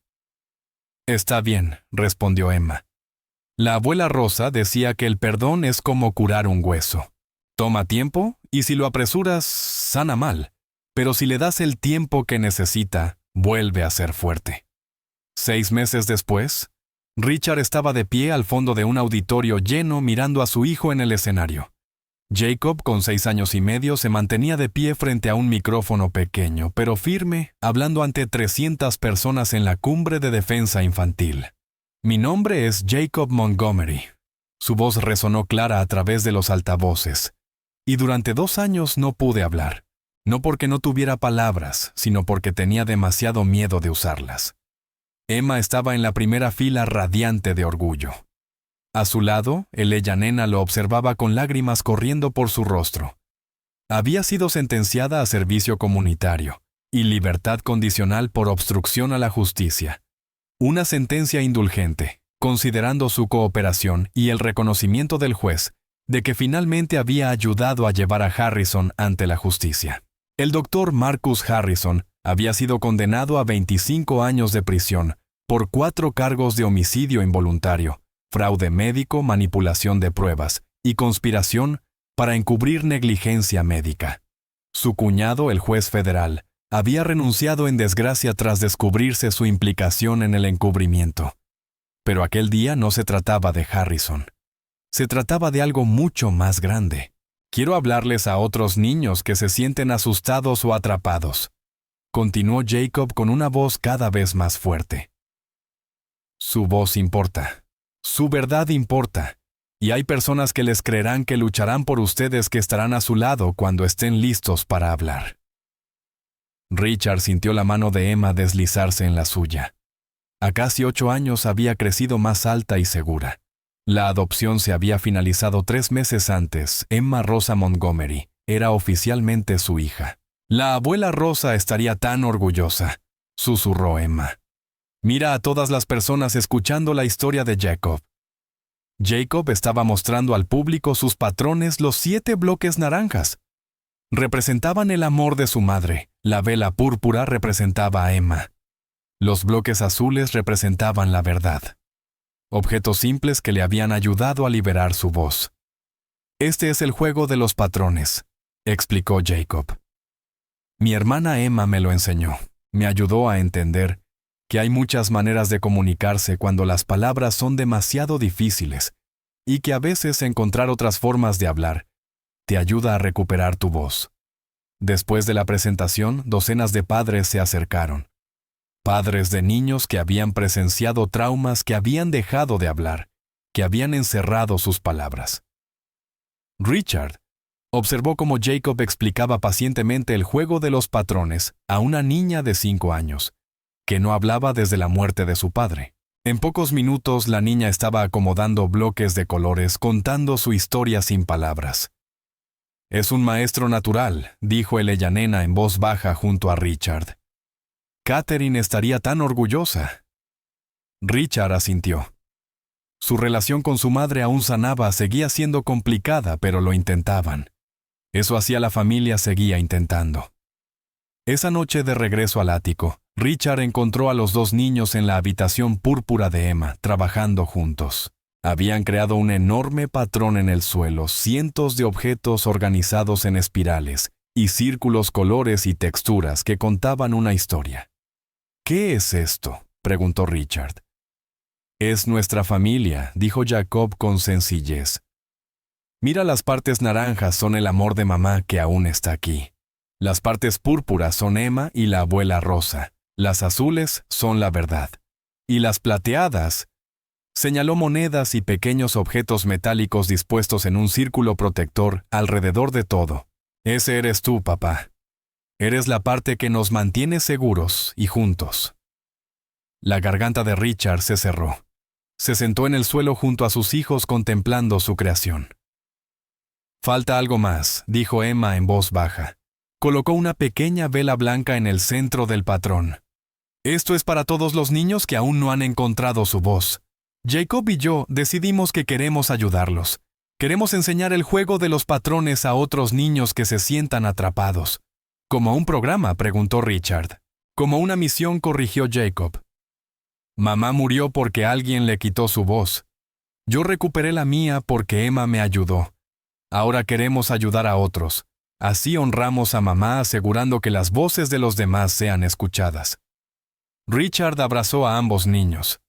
«Está bien», respondió Emma. «La abuela Rosa decía que el perdón es como curar un hueso. Toma tiempo, y si lo apresuras, sana mal. Pero si le das el tiempo que necesita, vuelve a ser fuerte». 6 meses después, Richard estaba de pie al fondo de un auditorio lleno mirando a su hijo en el escenario. Jacob, con 6 años y medio, se mantenía de pie frente a un micrófono pequeño, pero firme, hablando ante 300 personas en la cumbre de defensa infantil. «Mi nombre es Jacob Montgomery». Su voz resonó clara a través de los altavoces. «Y durante 2 años no pude hablar. No porque no tuviera palabras, sino porque tenía demasiado miedo de usarlas». Emma estaba en la primera fila radiante de orgullo. A su lado, Elijah Nena lo observaba con lágrimas corriendo por su rostro. Había sido sentenciada a servicio comunitario y libertad condicional por obstrucción a la justicia. Una sentencia indulgente, considerando su cooperación y el reconocimiento del juez de que finalmente había ayudado a llevar a Harrison ante la justicia. El doctor Marcus Harrison había sido condenado a 25 años de prisión por 4 cargos de homicidio involuntario, fraude médico, manipulación de pruebas y conspiración para encubrir negligencia médica. Su cuñado, el juez federal, había renunciado en desgracia tras descubrirse su implicación en el encubrimiento. Pero aquel día no se trataba de Harrison. Se trataba de algo mucho más grande. Quiero hablarles a otros niños que se sienten asustados o atrapados. Continuó Jacob con una voz cada vez más fuerte. Su voz importa. Su verdad importa. Y hay personas que les creerán que lucharán por ustedes, que estarán a su lado cuando estén listos para hablar. Richard sintió la mano de Emma deslizarse en la suya. A casi 8 años había crecido más alta y segura. La adopción se había finalizado 3 meses antes. Emma Rosa Montgomery era oficialmente su hija. La abuela Rosa estaría tan orgullosa, susurró Emma. Mira a todas las personas escuchando la historia de Jacob. Jacob estaba mostrando al público sus patrones, los 7 bloques naranjas. Representaban el amor de su madre. La vela púrpura representaba a Emma. Los bloques azules representaban la verdad. Objetos simples que le habían ayudado a liberar su voz. Este es el juego de los patrones, explicó Jacob. Mi hermana Emma me lo enseñó. Me ayudó a entender que hay muchas maneras de comunicarse cuando las palabras son demasiado difíciles, y que a veces encontrar otras formas de hablar te ayuda a recuperar tu voz. Después de la presentación, docenas de padres se acercaron. Padres de niños que habían presenciado traumas, que habían dejado de hablar, que habían encerrado sus palabras. Richard observó cómo Jacob explicaba pacientemente el juego de los patrones a una niña de 5 años, que no hablaba desde la muerte de su padre. En pocos minutos la niña estaba acomodando bloques de colores, contando su historia sin palabras. Es un maestro natural, dijo el Ellanena en voz baja junto a Richard. Catherine estaría tan orgullosa. Richard asintió. Su relación con su madre aún sanaba, seguía siendo complicada, pero lo intentaban. Eso hacía la familia, seguía intentando. Esa noche de regreso al ático, Richard encontró a los 2 niños en la habitación púrpura de Emma, trabajando juntos. Habían creado un enorme patrón en el suelo, cientos de objetos organizados en espirales, y círculos, colores y texturas que contaban una historia. ¿Qué es esto?, preguntó Richard. Es nuestra familia, dijo Jacob con sencillez. Mira, las partes naranjas son el amor de mamá que aún está aquí. Las partes púrpuras son Emma y la abuela Rosa. Las azules son la verdad. Y las plateadas, señaló monedas y pequeños objetos metálicos dispuestos en un círculo protector alrededor de todo. Ese eres tú, papá. Eres la parte que nos mantiene seguros y juntos. La garganta de Richard se cerró. Se sentó en el suelo junto a sus hijos contemplando su creación. Falta algo más, dijo Emma en voz baja. Colocó una pequeña vela blanca en el centro del patrón. Esto es para todos los niños que aún no han encontrado su voz. Jacob y yo decidimos que queremos ayudarlos. Queremos enseñar el juego de los patrones a otros niños que se sientan atrapados. ¿Como un programa?, preguntó Richard. Como una misión, corrigió Jacob. Mamá murió porque alguien le quitó su voz. Yo recuperé la mía porque Emma me ayudó. Ahora queremos ayudar a otros. Así honramos a mamá, asegurando que las voces de los demás sean escuchadas. Richard abrazó a ambos niños.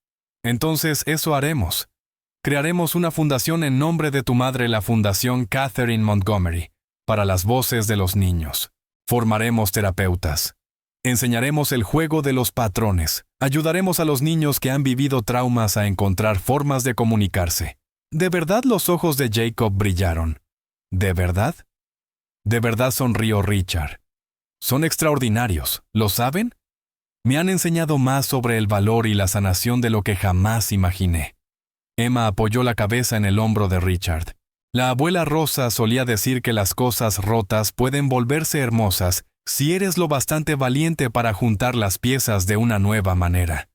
Entonces eso haremos. Crearemos una fundación en nombre de tu madre, la Fundación Catherine Montgomery, para las voces de los niños. Formaremos terapeutas. Enseñaremos el juego de los patrones. Ayudaremos a los niños que han vivido traumas a encontrar formas de comunicarse. ¿De verdad? Los ojos de Jacob brillaron. ¿De verdad? De verdad, sonrió Richard. Son extraordinarios, ¿lo saben? Me han enseñado más sobre el valor y la sanación de lo que jamás imaginé. Emma apoyó la cabeza en el hombro de Richard. La abuela Rosa solía decir que las cosas rotas pueden volverse hermosas si eres lo bastante valiente para juntar las piezas de una nueva manera.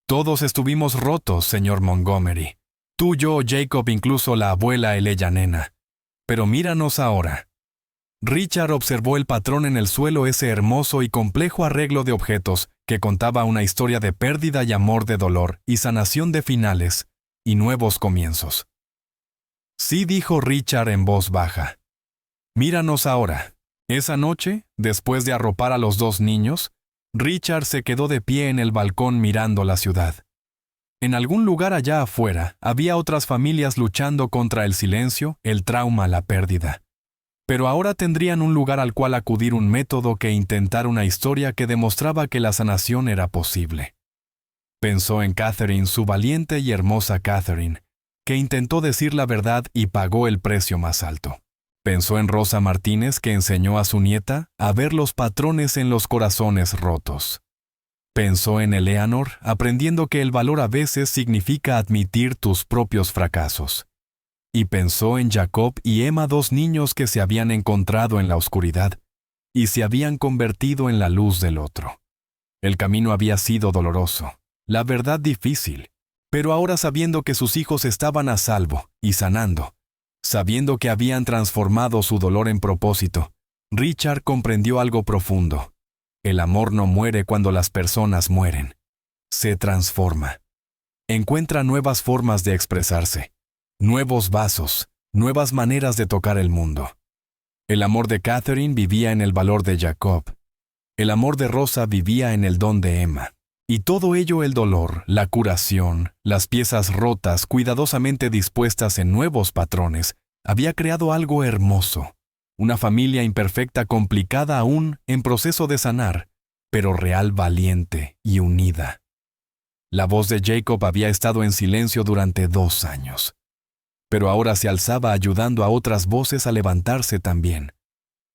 Todos estuvimos rotos, señor Montgomery. Tú, yo, Jacob, incluso la abuela Ellanena. Pero míranos ahora. Richard observó el patrón en el suelo, ese hermoso y complejo arreglo de objetos que contaba una historia de pérdida y amor, de dolor y sanación, de finales y nuevos comienzos. Sí, dijo Richard en voz baja. Míranos ahora. Esa noche, después de arropar a los 2 niños, Richard se quedó de pie en el balcón mirando la ciudad. En algún lugar allá afuera había otras familias luchando contra el silencio, el trauma, la pérdida. Pero ahora tendrían un lugar al cual acudir, un método que intentar, una historia que demostraba que la sanación era posible. Pensó en Catherine, su valiente y hermosa Catherine, que intentó decir la verdad y pagó el precio más alto. Pensó en Rosa Martínez, que enseñó a su nieta a ver los patrones en los corazones rotos. Pensó en Eleanor, aprendiendo que el valor a veces significa admitir tus propios fracasos. Y pensó en Jacob y Emma, dos niños que se habían encontrado en la oscuridad y se habían convertido en la luz del otro. El camino había sido doloroso, la verdad difícil, pero ahora, sabiendo que sus hijos estaban a salvo y sanando, sabiendo que habían transformado su dolor en propósito, Richard comprendió algo profundo. El amor no muere cuando las personas mueren. Se transforma. Encuentra nuevas formas de expresarse, nuevos vasos, nuevas maneras de tocar el mundo. El amor de Catherine vivía en el valor de Jacob. El amor de Rosa vivía en el don de Emma. Y todo ello, el dolor, la curación, las piezas rotas cuidadosamente dispuestas en nuevos patrones, había creado algo hermoso. Una familia imperfecta, complicada aún, en proceso de sanar, pero real, valiente y unida. La voz de Jacob había estado en silencio durante 2 años, pero ahora se alzaba ayudando a otras voces a levantarse también.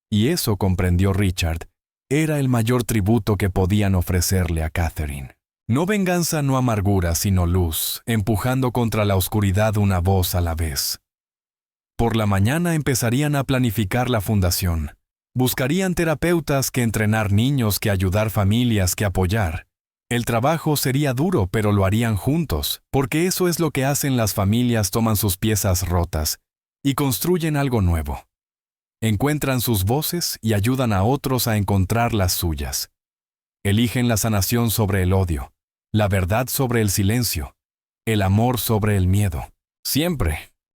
Y eso, comprendió Richard, era el mayor tributo que podían ofrecerle a Catherine. No venganza, no amargura, sino luz, empujando contra la oscuridad una voz a la vez. Por la mañana empezarían a planificar la fundación. Buscarían terapeutas, que entrenar niños, que ayudar familias, que apoyar. El trabajo sería duro, pero lo harían juntos, porque eso es lo que hacen las familias: toman sus piezas rotas y construyen algo nuevo. Encuentran sus voces y ayudan a otros a encontrar las suyas. Eligen la sanación sobre el odio, la verdad sobre el silencio, el amor sobre el miedo. Siempre,